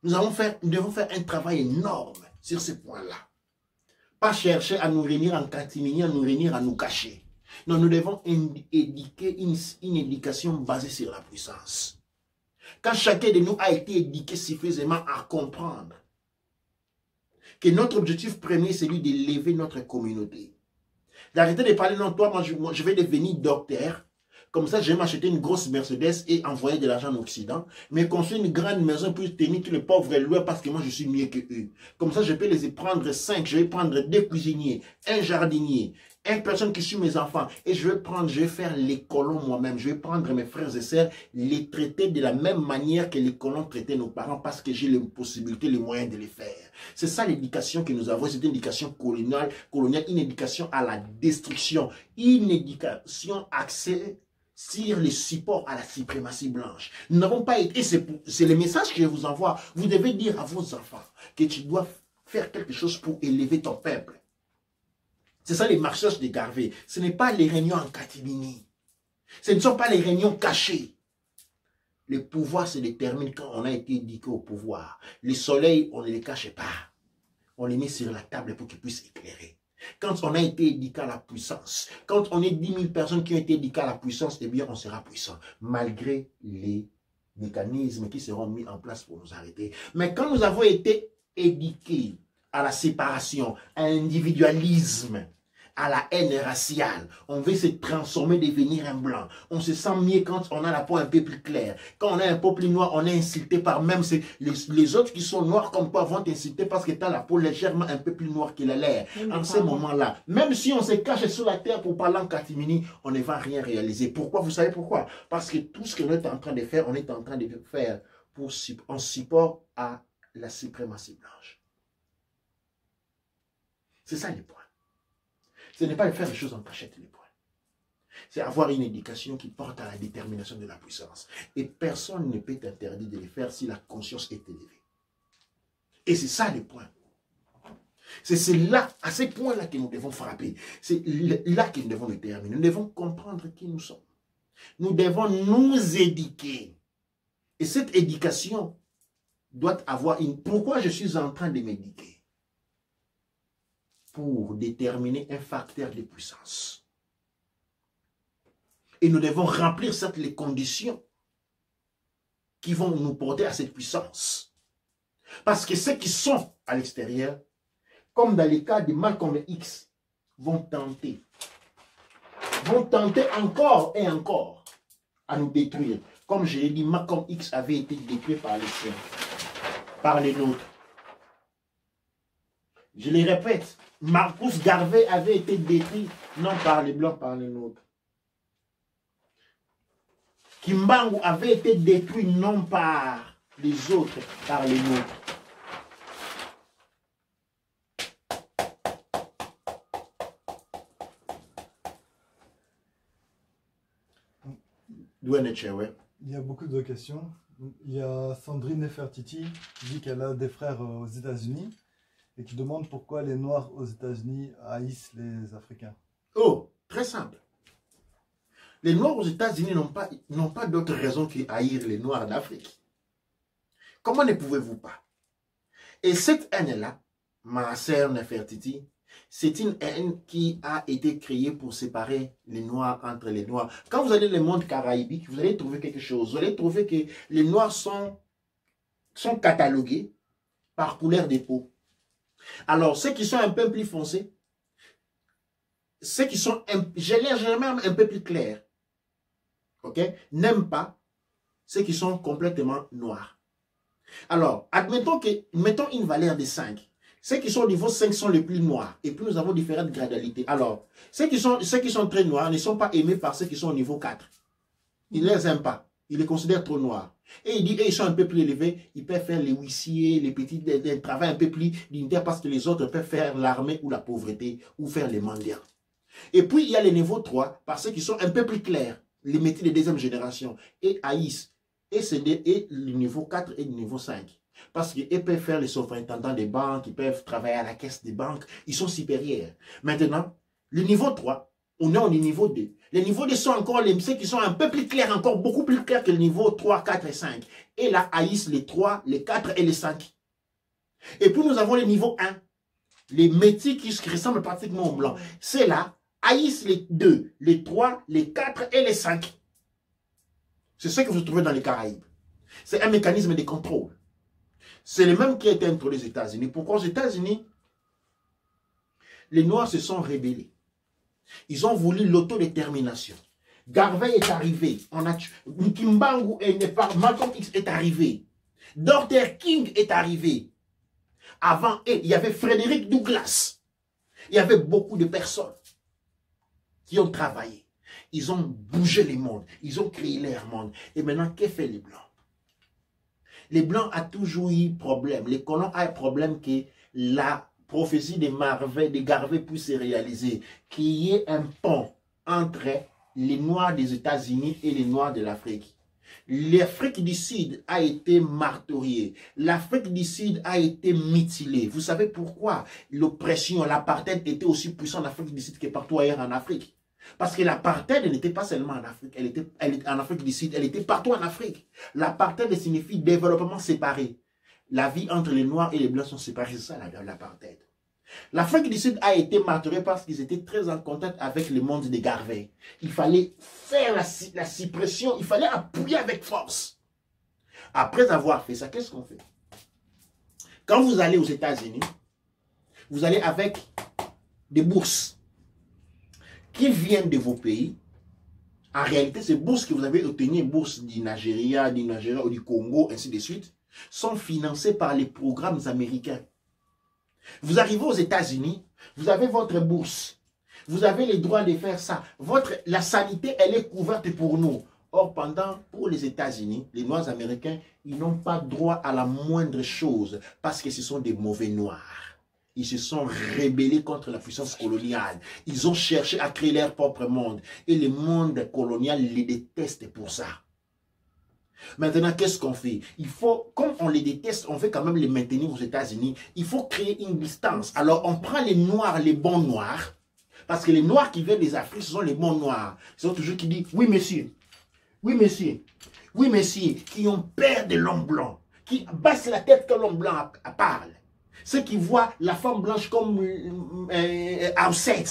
[SPEAKER 1] Nous devons faire un travail énorme sur ce point-là. Pas chercher à nous réunir en catimini, à nous réunir, à nous cacher. Non, nous devons éduquer une éducation basée sur la puissance. Quand chacun de nous a été éduqué suffisamment à comprendre que notre objectif premier, c'est celui d'élever notre communauté. D'arrêter de parler, non, toi, moi, je vais devenir docteur. Comme ça, je vais m'acheter une grosse Mercedes et envoyer de l'argent en Occident. Mais construire une grande maison pour tenir tous les pauvres loueurs parce que moi, je suis mieux que eux. Comme ça, je peux les prendre 5. Je vais prendre 2 cuisiniers, un jardinier, une personne qui suit mes enfants. Et je vais faire les colons moi-même. Je vais prendre mes frères et sœurs, les traiter de la même manière que les colons traitaient nos parents parce que j'ai les possibilités, les moyens de les faire. C'est ça l'éducation que nous avons. C'est une éducation coloniale, une éducation à la destruction. Une éducation axée sur les supports à la suprématie blanche. Nous n'avons pas été, et c'est le message que je vous envoie. Vous devez dire à vos enfants que tu dois faire quelque chose pour élever ton peuple. C'est ça les marcheurs de Garvey. Ce n'est pas les réunions en catimini. Ce ne sont pas les réunions cachées. Le pouvoir se détermine quand on a été éduqué au pouvoir. Le soleil, on ne les cache pas. On les met sur la table pour qu'ils puissent éclairer. Quand on a été éduqué à la puissance, quand on est 10 000 personnes qui ont été éduquées à la puissance, eh bien, on sera puissant, malgré les mécanismes qui seront mis en place pour nous arrêter. Mais quand nous avons été éduqués à la séparation, à l'individualisme, à la haine raciale, on veut se transformer, devenir un blanc. On se sent mieux quand on a la peau un peu plus claire. Quand on a un peau plus noir, on est insulté par même les autres qui sont noirs comme toi vont t'insulter parce que tu as la peau légèrement un peu plus noire qu'il a l'air. En ce moment-là, même si on se cache sous la terre pour parler en catimini, on ne va rien réaliser. Pourquoi? Vous savez pourquoi? Parce que tout ce que nous est en train de faire, on est en train de faire en support à la suprématie blanche. C'est ça le point. Ce n'est pas de faire les choses en cachette, les points. C'est avoir une éducation qui porte à la détermination de la puissance. Et personne ne peut t'interdire de le faire si la conscience est élevée. Et c'est ça le point. C'est là, à ce point-là que nous devons frapper. C'est là que nous devons déterminer. Nous devons comprendre qui nous sommes. Nous devons nous éduquer. Et cette éducation doit avoir une... Pourquoi je suis en train de m'éduquer? Pour déterminer un facteur de puissance. Et nous devons remplir les conditions qui vont nous porter à cette puissance. Parce que ceux qui sont à l'extérieur, comme dans le cas de Malcolm X, vont tenter encore et encore à nous détruire. Comme je l'ai dit, Malcolm X avait été détruit par les siens, par les nôtres. Je le répète, Marcus Garvey avait été détruit, non par les blancs, par les nôtres. Kimbangu avait été détruit, non par les autres par les nôtres. Ouais.
[SPEAKER 3] Il y a beaucoup de questions. Il y a Sandrine Nefertiti qui dit qu'elle a des frères aux États-Unis et qui demande pourquoi les Noirs aux États-Unis haïssent les Africains.
[SPEAKER 1] Oh, très simple. Les Noirs aux États-Unis n'ont pas d'autre raison que haïr les Noirs d'Afrique. Comment ne pouvez-vous pas? Et cette haine-là, ma sœur Nefertiti, c'est une haine qui a été créée pour séparer les Noirs entre les Noirs. Quand vous allez dans le monde caraïbique, vous allez trouver quelque chose. Vous allez trouver que les Noirs sont catalogués par couleur de peau. Alors, ceux qui sont un peu plus foncés, ceux qui sont généralement un peu plus clairs, ok, n'aiment pas ceux qui sont complètement noirs. Alors, mettons une valeur de 5. Ceux qui sont au niveau 5 sont les plus noirs. Et puis nous avons différentes gradalités. Alors, ceux qui sont très noirs ne sont pas aimés par ceux qui sont au niveau 4. Ils ne les aiment pas. Ils les considèrent trop noirs. Et il dit, ils sont un peu plus élevés, ils peuvent faire les huissiers, les petits, des travail un peu plus dignitaires parce que les autres peuvent faire l'armée ou la pauvreté ou faire les mendiants. Et puis il y a les niveaux 3, parce ceux qui sont un peu plus clairs, les métiers de deuxième génération, et haïssent, et le niveau 4 et le niveau 5. Parce qu'ils peuvent faire les surintendants des banques, ils peuvent travailler à la caisse des banques, ils sont supérieurs. Maintenant, le niveau 3, on est au niveau 2. Les niveaux 2 sont encore ceux qui sont un peu plus clairs, encore beaucoup plus clairs que le niveau 3, 4 et 5. Et là, haïssent les 3, les 4 et les 5. Et puis nous avons le niveau 1. Les métiers qui ressemblent pratiquement au blanc. C'est là, haïssent les 2, les 3, les 4 et les 5. C'est ce que vous trouvez dans les Caraïbes. C'est un mécanisme de contrôle. C'est le même qui a été introduit aux États-Unis. Pourquoi aux États-Unis, les Noirs se sont rébellés. Ils ont voulu l'autodétermination. Garvey est arrivé. Kimbangu Malcolm X est arrivé. Dr. King est arrivé. Avant, il y avait Frédéric Douglass. Il y avait beaucoup de personnes qui ont travaillé. Ils ont bougé les mondes. Ils ont créé leur monde. Et maintenant, qu'est-ce que fait les Blancs? Les Blancs ont toujours eu problème. Les colons ont un problème que la prophétie de Garvey puisse se réaliser. Qu'il y ait un pont entre les Noirs des États-Unis et les Noirs de l'Afrique. L'Afrique du Sud a été martyriée. L'Afrique du Sud a été mutilée. Vous savez pourquoi l'oppression, l'apartheid était aussi puissant en Afrique du Sud que partout ailleurs en Afrique? Parce que l'apartheid n'était pas seulement en Afrique, elle était en Afrique du Sud, elle était partout en Afrique. L'apartheid signifie développement séparé. La vie entre les Noirs et les Blancs sont séparés, c'est ça l'apartheid. L'Afrique du Sud a été martyriée parce qu'ils étaient très en contact avec le monde de Garvey. Il fallait faire la suppression, il fallait appuyer avec force. Après avoir fait ça, qu'est-ce qu'on fait? Quand vous allez aux États-Unis, vous allez avec des bourses qui viennent de vos pays. En réalité, ces bourses que vous avez obtenues, bourses du Nigeria ou du Congo, ainsi de suite, sont financées par les programmes américains. Vous arrivez aux États-Unis, vous avez votre bourse. Vous avez le droit de faire ça. La sanité, elle est couverte pour nous. Or, pour les États-Unis, les Noirs américains, ils n'ont pas droit à la moindre chose parce que ce sont des mauvais Noirs. Ils se sont rébellés contre la puissance coloniale. Ils ont cherché à créer leur propre monde. Et le monde colonial les déteste pour ça. Maintenant, qu'est-ce qu'on fait? Il faut, comme on les déteste, on veut quand même les maintenir aux États-Unis. Il faut créer une distance. Alors, on prend les Noirs, les bons Noirs. Parce que les Noirs qui viennent des Afriques, ce sont les bons Noirs. Ils sont toujours qui disent, oui, monsieur. Oui, monsieur. Oui, monsieur. Qui ont peur de l'homme blanc. Qui baissent la tête quand l'homme blanc parle. Ceux qui voient la femme blanche comme outset.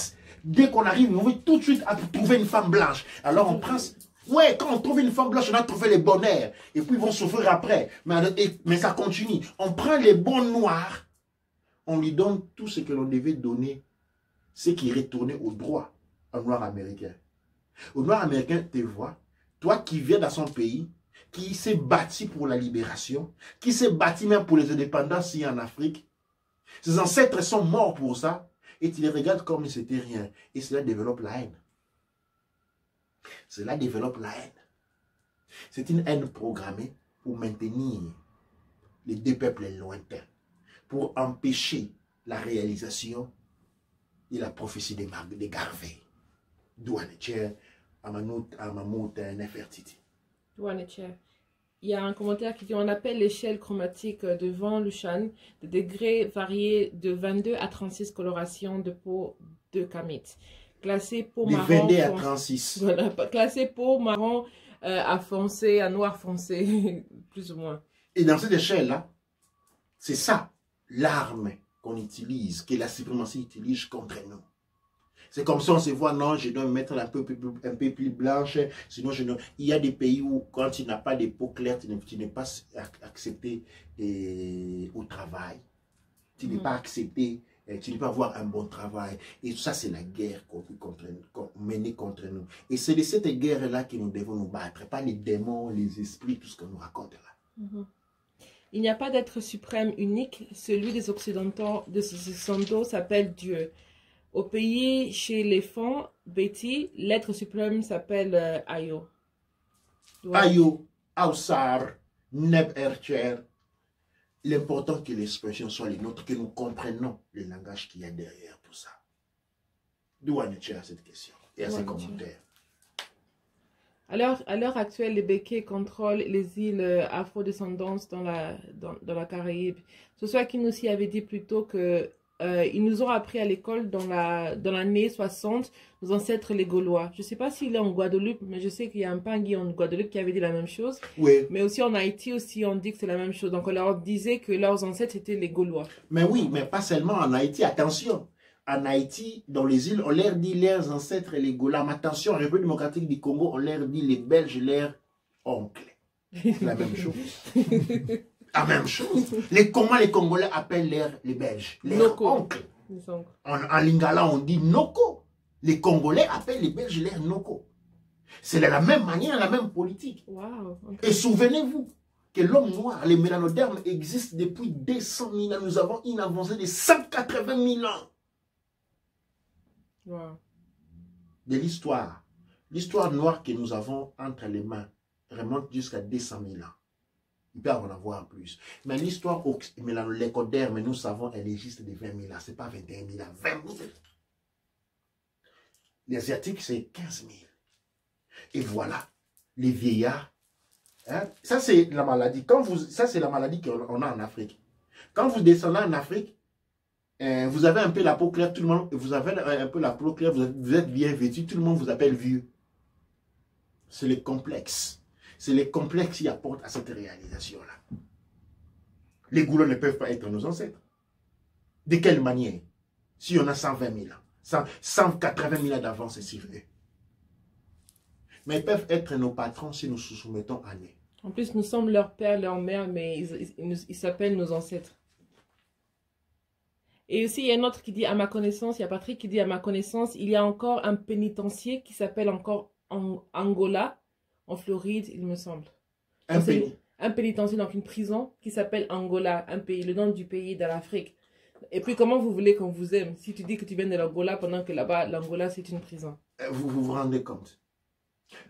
[SPEAKER 1] Dès qu'on arrive, on veut tout de suite trouver une femme blanche. Alors on prend... Ouais, quand on trouve une femme blanche, on a trouvé le bonheur. Et puis ils vont souffrir après. Mais ça continue. On prend les bons noirs. On lui donne tout ce que l'on devait donner. Ce qui est retourné au droit, au noir américain. Au noir américain, tu vois, toi qui viens dans son pays, qui s'est bâti pour la libération, qui s'est bâti même pour les indépendances ici en Afrique, ses ancêtres sont morts pour ça, et tu les regardes comme si c'était rien. Et cela développe la haine. Cela développe la haine. C'est une haine programmée pour maintenir les deux peuples lointains, pour empêcher la réalisation de la prophétie de Garvey. Douane-Tchère, Amamout, Nefertiti.
[SPEAKER 2] Douane-Tchère. Il y a un commentaire qui dit on appelle l'échelle chromatique de Van Lushan de degrés variés de 22 à 36 colorations de peau de kamit. Classé peau marron.
[SPEAKER 1] De 22 à 36.
[SPEAKER 2] Voilà, classé peau marron à foncé, à noir foncé, plus ou moins.
[SPEAKER 1] Et dans cette échelle-là, c'est ça l'arme qu'on utilise, que la suprématie utilise contre nous. C'est comme ça on se voit, non, je dois me mettre un peu plus blanche, sinon je ne... Il y a des pays où, quand tu n'as pas de peau claire, tu n'es pas accepté au travail. Tu n'es pas accepté, tu ne peux pas avoir un bon travail. Et ça, c'est la guerre qu'on menée contre nous. Et c'est de cette guerre-là que nous devons nous battre, pas les démons, les esprits, tout ce qu'on nous raconte là.
[SPEAKER 2] Il n'y a pas d'être suprême unique, celui des Occidentaux s'appelle Dieu. Au pays, chez les Fonds, Betty, l'être suprême s'appelle Ayo.
[SPEAKER 1] Ayo, Aoussar, Neb Ercher. L'important que l'expression soit les nôtres, que nous comprenions le langage qu'il y a derrière tout ça. D'où en est-il à cette question et à ces commentaires?
[SPEAKER 2] À l'heure actuelle, les Békés contrôlent les îles afro-descendantes dans la Caraïbe. Ce soit qui nous aussi avait dit plus tôt que ils nous ont appris à l'école dans l'année 60, nos ancêtres les Gaulois. Je ne sais pas s'il est en Guadeloupe, mais je sais qu'il y a un Pangui en Guadeloupe qui avait dit la même chose.
[SPEAKER 1] Oui.
[SPEAKER 2] Mais aussi en Haïti, aussi, on dit que c'est la même chose. Donc on leur disait que leurs ancêtres étaient les Gaulois.
[SPEAKER 1] Mais oui, mais pas seulement en Haïti, attention. En Haïti, dans les îles, on leur dit leurs ancêtres les Gaulois. Mais attention, en République démocratique du Congo, on leur dit les Belges leurs oncles. C'est la même chose. La même chose. Comment les Congolais appellent les Belges? Leurs oncles. En lingala, on dit Noko. Les Congolais appellent les Belges leurs Noko. C'est de la même manière, la même politique.
[SPEAKER 2] Wow, okay.
[SPEAKER 1] Et souvenez-vous que l'homme noir, les mélanodermes, existent depuis 200 000 ans. Nous avons une avancée de 180 000 ans.
[SPEAKER 2] Wow.
[SPEAKER 1] De l'histoire. L'histoire noire que nous avons entre les mains remonte jusqu'à 200 000 ans. Il peut en avoir plus. Mais l'histoire mélanoderme, nous savons, elle est juste de 20 000 ans. Ce n'est pas 21 000 ans, 20 000. Les Asiatiques, c'est 15 000. Et voilà, les vieillards. Hein? Ça, c'est la maladie. Ça, c'est la maladie qu'on a en Afrique. Quand vous descendez en Afrique, vous avez un peu la peau claire, tout le monde, vous avez un peu la peau claire, vous êtes bien vêtu, tout le monde vous appelle vieux. C'est le complexe. C'est les complexes qui apportent à cette réalisation-là. Les Goulots ne peuvent pas être nos ancêtres. De quelle manière? Si on a 120 000 ans, 180 000 ans d'avance sur eux. Mais ils peuvent être nos patrons si nous nous soumettons à eux.
[SPEAKER 2] En plus, nous sommes leur père, leur mère, mais ils s'appellent nos ancêtres. Et aussi, il y a un autre qui dit, à ma connaissance, il y a Patrick qui dit, à ma connaissance, il y a encore un pénitencier qui s'appelle encore Angola, en Floride, il me semble.
[SPEAKER 1] Un pays.
[SPEAKER 2] Un pénitencier, donc une prison, qui s'appelle Angola, un pays, le nom du pays de l'Afrique. Et puis, comment vous voulez qu'on vous aime si tu dis que tu viens de l'Angola pendant que là-bas, l'Angola, c'est une prison?
[SPEAKER 1] Vous vous rendez compte?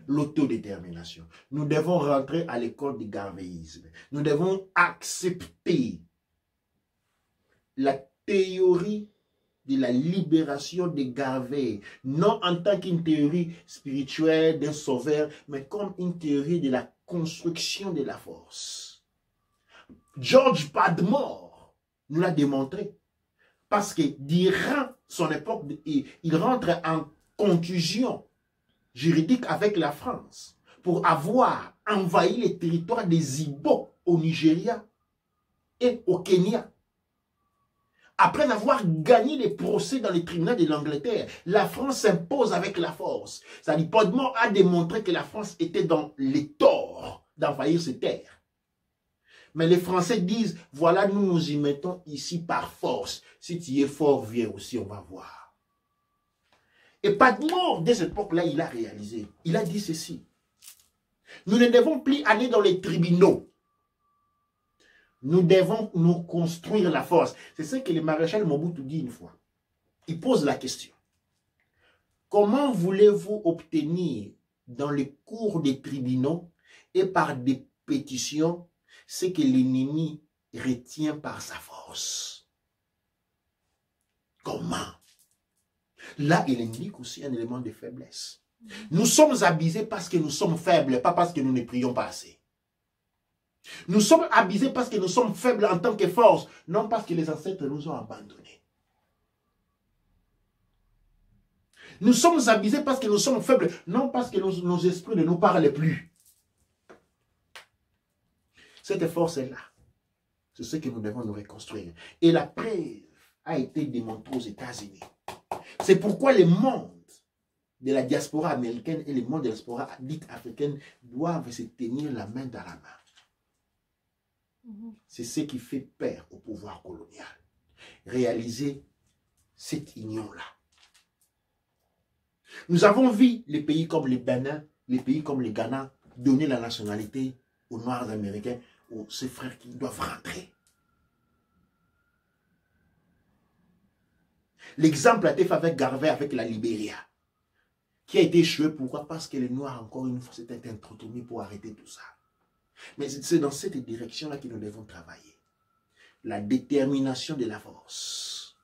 [SPEAKER 1] L'autodétermination. Nous devons rentrer à l'école du garvéisme. Nous devons accepter la théorie de la libération des Garvey, non en tant qu'une théorie spirituelle d'un sauveur, mais comme une théorie de la construction de la force. George Padmore nous l'a démontré, parce que durant son époque, il rentre en contusion juridique avec la France pour avoir envahi les territoires des Igbo au Nigeria et au Kenya. Après avoir gagné les procès dans les tribunaux de l'Angleterre, la France s'impose avec la force. C'est-à-dire, Podmore a démontré que la France était dans les torts d'envahir ces terres. Mais les Français disent, voilà, nous nous y mettons ici par force. Si tu es fort, viens aussi, on va voir. Et Podmore, dès cette époque-là, il a réalisé. Il a dit ceci. Nous ne devons plus aller dans les tribunaux. Nous devons nous construire la force. C'est ce que le maréchal Mobutu dit une fois. Il pose la question. Comment voulez-vous obtenir dans les cours des tribunaux et par des pétitions ce que l'ennemi retient par sa force. Comment? Là, il indique aussi un élément de faiblesse. Nous sommes abusés parce que nous sommes faibles, pas parce que nous ne prions pas assez. Nous sommes abusés parce que nous sommes faibles en tant que force, non parce que les ancêtres nous ont abandonnés. Nous sommes abusés parce que nous sommes faibles, non parce que nos esprits ne nous parlent plus. Cette force est là. C'est ce que nous devons nous reconstruire. Et la preuve a été démontrée aux États-Unis. C'est pourquoi le monde de la diaspora américaine et le monde de la diaspora dite africaine doivent se tenir la main dans la main. C'est ce qui fait peur au pouvoir colonial. Réaliser cette union-là. Nous avons vu les pays comme le Bénin, les pays comme le Ghana donner la nationalité aux Noirs américains, aux ces frères qui doivent rentrer. L'exemple a été fait avec Garvey, avec la Libéria, qui a été échoué. Pourquoi? Parce que les Noirs, encore une fois, s'étaient entretenus pour arrêter tout ça. Mais c'est dans cette direction-là que nous devons travailler. La détermination de la force.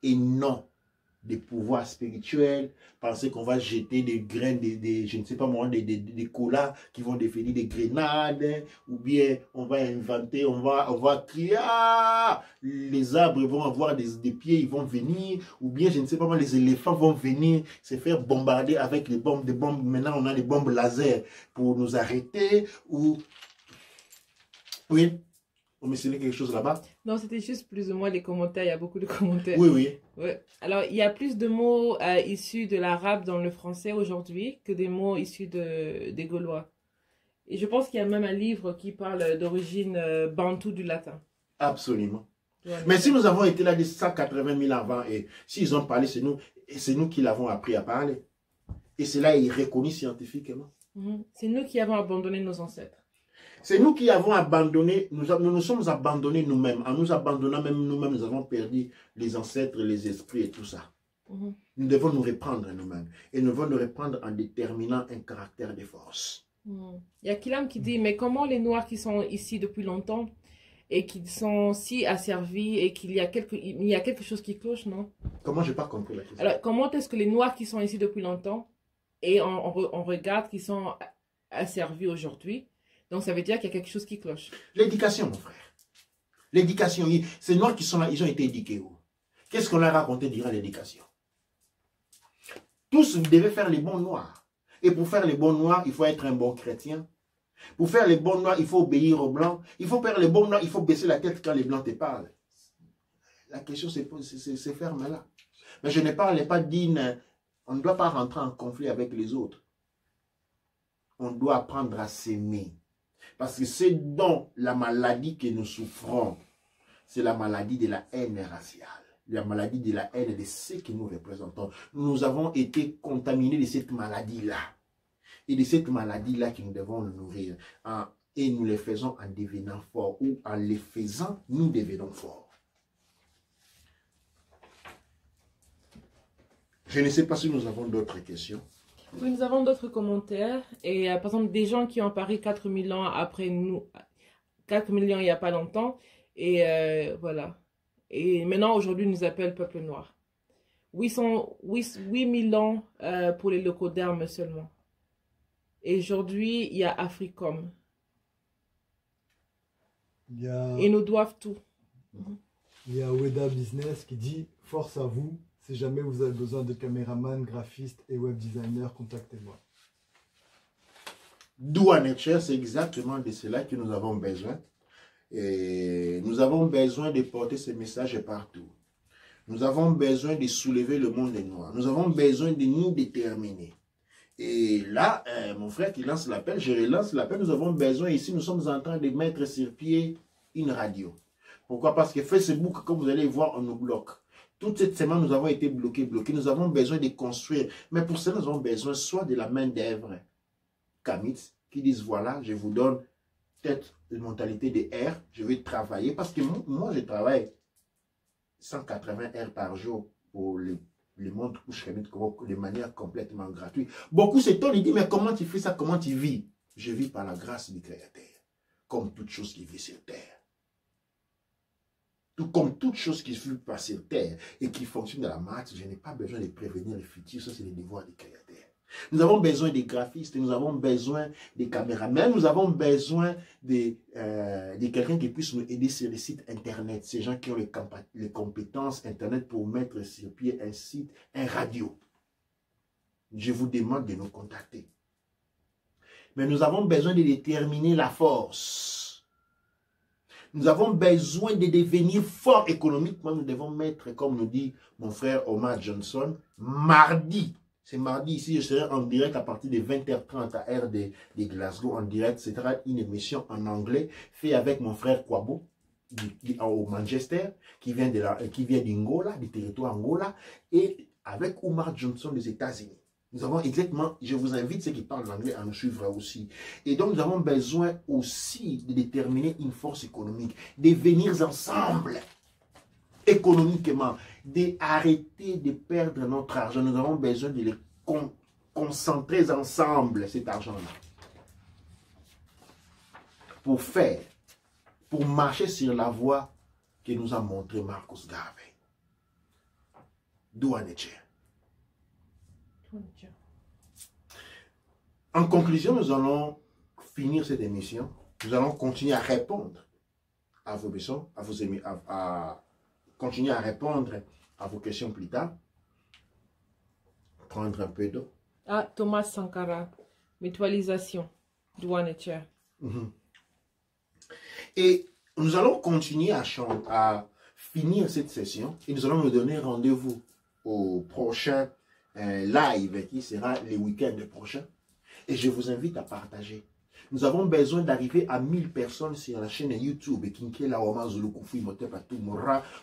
[SPEAKER 1] Et non des pouvoirs spirituels, penser qu'on va jeter des graines, je ne sais pas moi, des colas qui vont définir des grenades, ou bien on va inventer, on va crier, ah, les arbres vont avoir des pieds, ils vont venir, ou bien je ne sais pas moi, les éléphants vont venir se faire bombarder avec des bombes, maintenant on a des bombes laser pour nous arrêter, ou... Oui. On mentionnait quelque chose là-bas?
[SPEAKER 2] Non, c'était juste plus ou moins les commentaires. Il y a beaucoup de commentaires.
[SPEAKER 1] Oui, oui.
[SPEAKER 2] Ouais. Alors, il y a plus de mots issus de l'arabe dans le français aujourd'hui que des mots issus des Gaulois. Et je pense qu'il y a même un livre qui parle d'origine bantoue du latin.
[SPEAKER 1] Absolument.
[SPEAKER 2] Ouais,
[SPEAKER 1] mais si nous avons été là des 180 000 avant, et s'ils ont parlé, c'est nous qui l'avons appris à parler. Et cela est reconnu scientifiquement.
[SPEAKER 2] C'est nous qui avons abandonné nos ancêtres.
[SPEAKER 1] C'est nous qui avons abandonné, nous nous sommes abandonnés nous-mêmes. En nous abandonnant même nous-mêmes, nous avons perdu les ancêtres, les esprits et tout ça. Nous devons nous reprendre nous-mêmes. Et nous devons nous reprendre en déterminant un caractère de force.
[SPEAKER 2] Il y a Kilam qui dit, mais comment les Noirs qui sont ici depuis longtemps et qui sont si asservis et qu'il y a quelque chose qui cloche, non?
[SPEAKER 1] Comment? Je n'ai pas compris la question.
[SPEAKER 2] Alors, comment est-ce que les Noirs qui sont ici depuis longtemps et on regarde qu'ils sont asservis aujourd'hui? Donc, ça veut dire qu'il y a quelque chose qui cloche.
[SPEAKER 1] L'éducation, mon frère. L'éducation. Ces Noirs qui sont là, ils ont été éduqués où? Qu'est-ce qu'on leur a raconté durant l'éducation? Tous, vous devez faire les bons Noirs. Et pour faire les bons Noirs, il faut être un bon chrétien. Pour faire les bons Noirs, il faut obéir aux Blancs. Il faut faire les bons Noirs, il faut baisser la tête quand les Blancs te parlent. La question, c'est ferme là. Mais je ne parle pas d'une... On ne doit pas rentrer en conflit avec les autres. On doit apprendre à s'aimer. Parce que c'est dans la maladie que nous souffrons. C'est la maladie de la haine raciale. La maladie de la haine de ce que nous représentons. Nous avons été contaminés de cette maladie-là. Et de cette maladie-là que nous devons nous nourrir. Et nous les faisons en devenant forts. Ou en les faisant, nous devenons forts. Je ne sais pas si nous avons d'autres questions.
[SPEAKER 2] Oui, nous avons d'autres commentaires. Et par exemple, des gens qui ont apparu 4000 ans après nous, 4000 ans il n'y a pas longtemps. Et voilà. Et maintenant, aujourd'hui, ils nous appellent peuple noir. 8000 ans pour les locaux d'armes seulement. Et aujourd'hui, il y a Africom. Ils nous doivent tout.
[SPEAKER 3] Il y a Weda Business qui dit « Force à vous. Si jamais vous avez besoin de caméraman, graphiste et web designer, contactez-moi. »
[SPEAKER 1] Doua Nature, c'est exactement de cela que nous avons besoin. Et nous avons besoin de porter ce message partout. Nous avons besoin de soulever le monde noir. Nous avons besoin de nous déterminer. Et là, mon frère qui lance l'appel, je relance l'appel. Nous avons besoin, ici, nous sommes en train de mettre sur pied une radio. Pourquoi? Parce que Facebook, comme vous allez voir, on nous bloque. Toute cette semaine, nous avons été bloqués. Nous avons besoin de construire. Mais pour cela, nous avons besoin soit de la main d'œuvre Kamitz, qui disent, voilà, je vous donne peut-être une mentalité de R, je vais travailler. Parce que moi, je travaille 180 heures par jour pour le monde de manière complètement gratuite. Beaucoup s'étonnent, ils disent, mais comment tu fais ça, comment tu vis? Je vis par la grâce du Créateur. comme toute chose qui vit sur terre. Tout comme toute chose qui vit pas sur terre et qui fonctionne dans la maths, je n'ai pas besoin de prévenir le futur, ça c'est le devoir du créateur. Nous avons besoin des graphistes, nous avons besoin des caméramans, nous avons besoin de quelqu'un qui puisse nous aider sur les sites internet, ces gens qui ont les compétences internet pour mettre sur pied un site, un radio. Je vous demande de nous contacter. Mais nous avons besoin de déterminer la force. Nous avons besoin de devenir forts économiquement. Nous devons mettre, comme nous dit mon frère Omar Johnson, mardi. C'est mardi ici, je serai en direct à partir de 20h30 à heure de Glasgow. En direct, ce sera une émission en anglais faite avec mon frère Kwabo au Manchester, qui vient d'Angola, du territoire Angola, et avec Omar Johnson des États-Unis. Nous avons exactement, je vous invite ceux qui parlent anglais à nous suivre aussi. Et donc nous avons besoin aussi de déterminer une force économique, de venir ensemble économiquement, d'arrêter de perdre notre argent. Nous avons besoin de les concentrer ensemble, cet argent-là. Pour marcher sur la voie que nous a montré Marcus Garvey. Douaneche. En conclusion, nous allons finir cette émission. Nous allons continuer à répondre à vos besoins, continuer à répondre à vos questions plus tard. Prendre un peu d'eau.
[SPEAKER 2] Ah, Thomas Sankara, mutualisation, Douaneche.
[SPEAKER 1] Et nous allons continuer à finir cette session et nous allons nous donner rendez-vous au prochain live qui sera le week-end prochain. Et je vous invite à partager. Nous avons besoin d'arriver à 1000 personnes sur la chaîne YouTube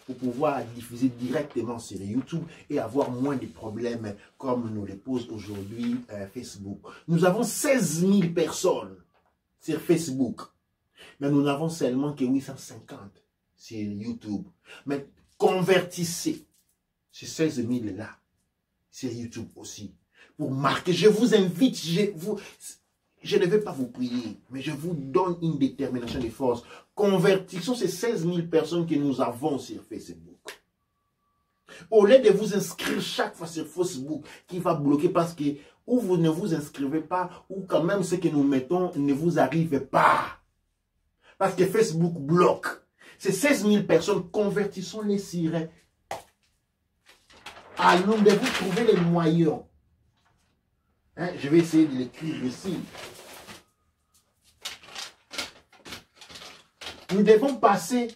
[SPEAKER 1] pour pouvoir diffuser directement sur YouTube et avoir moins de problèmes comme nous les pose aujourd'hui Facebook. Nous avons 16 000 personnes sur Facebook, mais nous n'avons seulement que 850 sur YouTube. Mais convertissez ces 16 000 là sur YouTube aussi pour marquer. Je vous invite, je ne vais pas vous prier, mais je vous donne une détermination de force. Convertissons ces 16 000 personnes que nous avons sur Facebook. Au lieu de vous inscrire chaque fois sur Facebook, qui va bloquer parce que ou vous ne vous inscrivez pas, ou quand même ce que nous mettons ne vous arrive pas. Parce que Facebook bloque. Ces 16 000 personnes, convertissons-les sur... Allons, de vous trouver les moyens. Hein, je vais essayer de l'écrire ici. Nous devons passer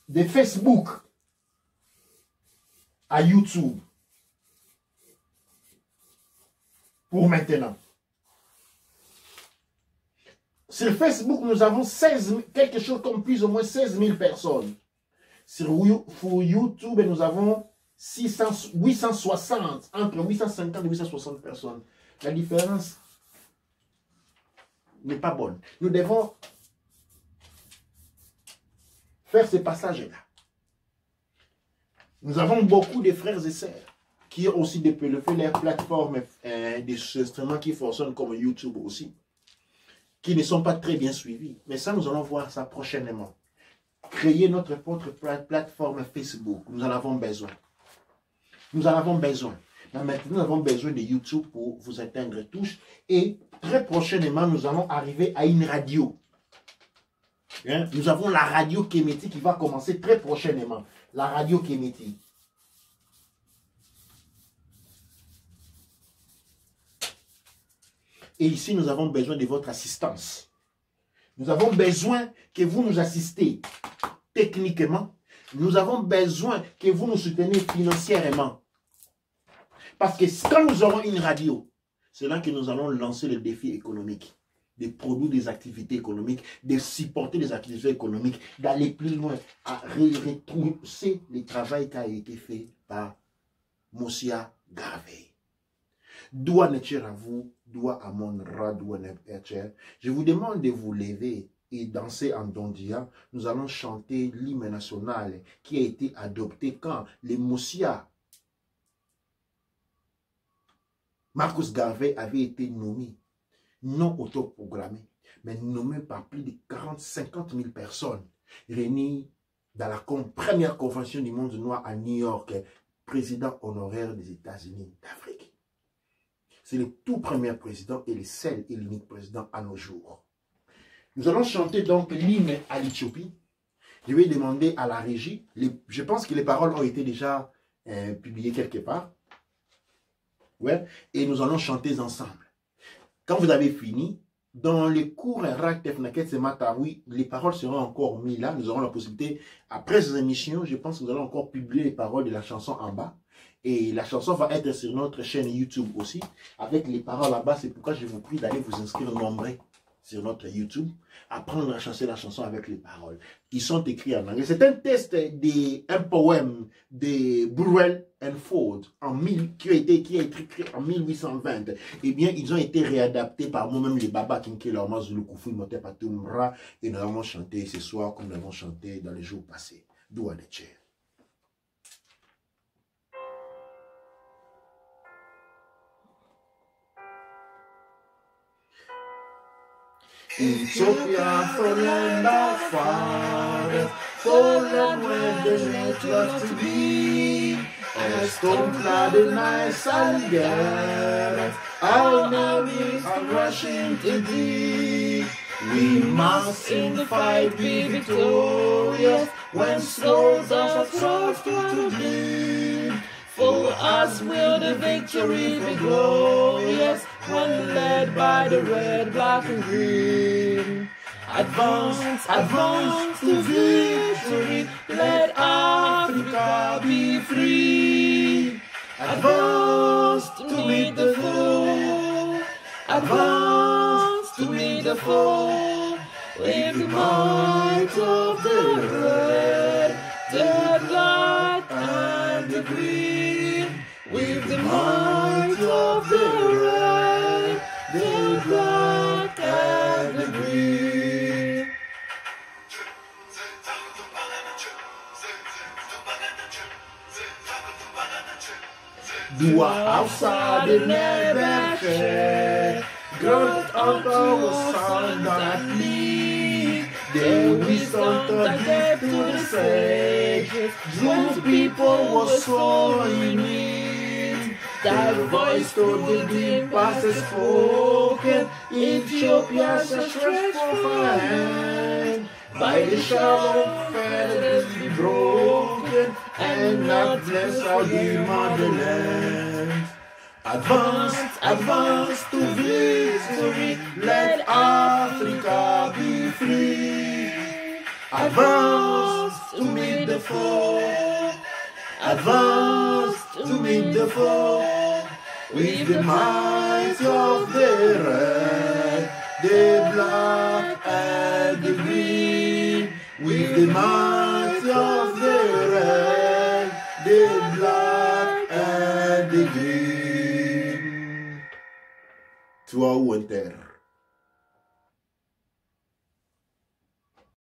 [SPEAKER 1] de Facebook à YouTube pour maintenant. Sur Facebook, nous avons quelque chose comme plus ou moins 16 000 personnes. Sur YouTube, nous avons 860, entre 850 et 860 personnes. La différence n'est pas bonne. Nous devons faire ce passage-là. Nous avons beaucoup de frères et sœurs qui ont aussi développé leurs plateformes des instruments qui fonctionnent comme YouTube aussi, qui ne sont pas très bien suivis. Mais ça, nous allons voir ça prochainement. Créer notre propre plateforme Facebook. Nous en avons besoin. Nous en avons besoin. Mais maintenant, nous avons besoin de YouTube pour vous atteindre tous. Et très prochainement, nous allons arriver à une radio. Hein? Nous avons la radio Kéméti qui va commencer très prochainement. La radio Kéméti. Et ici, nous avons besoin de votre assistance. Nous avons besoin que vous nous assistez techniquement. Nous avons besoin que vous nous souteniez financièrement. Parce que quand nous aurons une radio, c'est là que nous allons lancer le défi économique, de produire des activités économiques, de supporter des activités économiques, d'aller plus loin, à retrousser le travail qui a été fait par Mosia Garvey. Doua Netcher à vous, doua à mon rat, doua Netcher. Je vous demande de vous lever et danser en Dondia. Nous allons chanter l'hymne national qui a été adopté quand les Mosia Marcus Garvey avait été nommé, non autoprogrammé, mais nommé par plus de 50 000 personnes réunies dans la première convention du monde noir à New York, président honoraire des États-Unis d'Afrique. C'est le tout premier président et le seul et l'unique président à nos jours. Nous allons chanter donc l'hymne à l'Éthiopie. Je vais demander à la régie, je pense que les paroles ont été déjà publiées quelque part. Ouais, et nous allons chanter ensemble. Quand vous avez fini, dans les cours Rak Tefnaket ce matin, oui, les paroles seront encore mises là. Nous aurons la possibilité, après ces émissions, je pense que nous allons encore publier les paroles de la chanson en bas. Et la chanson va être sur notre chaîne YouTube aussi, avec les paroles là-bas. C'est pourquoi je vous prie d'aller vous inscrire nombreux sur notre YouTube, apprendre à chanter la chanson avec les paroles. Ils sont écrits en anglais. C'est un texte un poème de Burwell and Ford qui a été écrit en 1820. Eh bien, ils ont été réadaptés par moi-même, les Baba Kinke, Lama Zulu Kufu, Motepatumra, et nous avons chanté ce soir comme nous l'avons chanté dans les jours passés. Doua de Tché. Ethiopia, for land of fathers, for land where there's nature to be. A stone-clad and nice and garret, our navies are rushing to thee. We must in the fight be victorious, when souls are thrust to bleed. For us will the victory be glorious, when led by the red, black and green. Advance, advance to victory, let Africa be free. Advance to meet the foe, advance to meet the foe, with the might of the red, the black and the green, with the might of the red, the black and the green. Du outside in never growth of our son that lead. Then we started death to the sages. Those people were so in need. That voice to the deep passes spoken. Ethiopia's a stretch for a hand. By the shallow feathers be broken, and not bless our dear motherland. Advance, advance to victory, let Africa be free. Advance to meet the foe, advance to meet the foe, with the might of the red, the black and the green, with the might of the red, the black and the green. Toi ou en terre.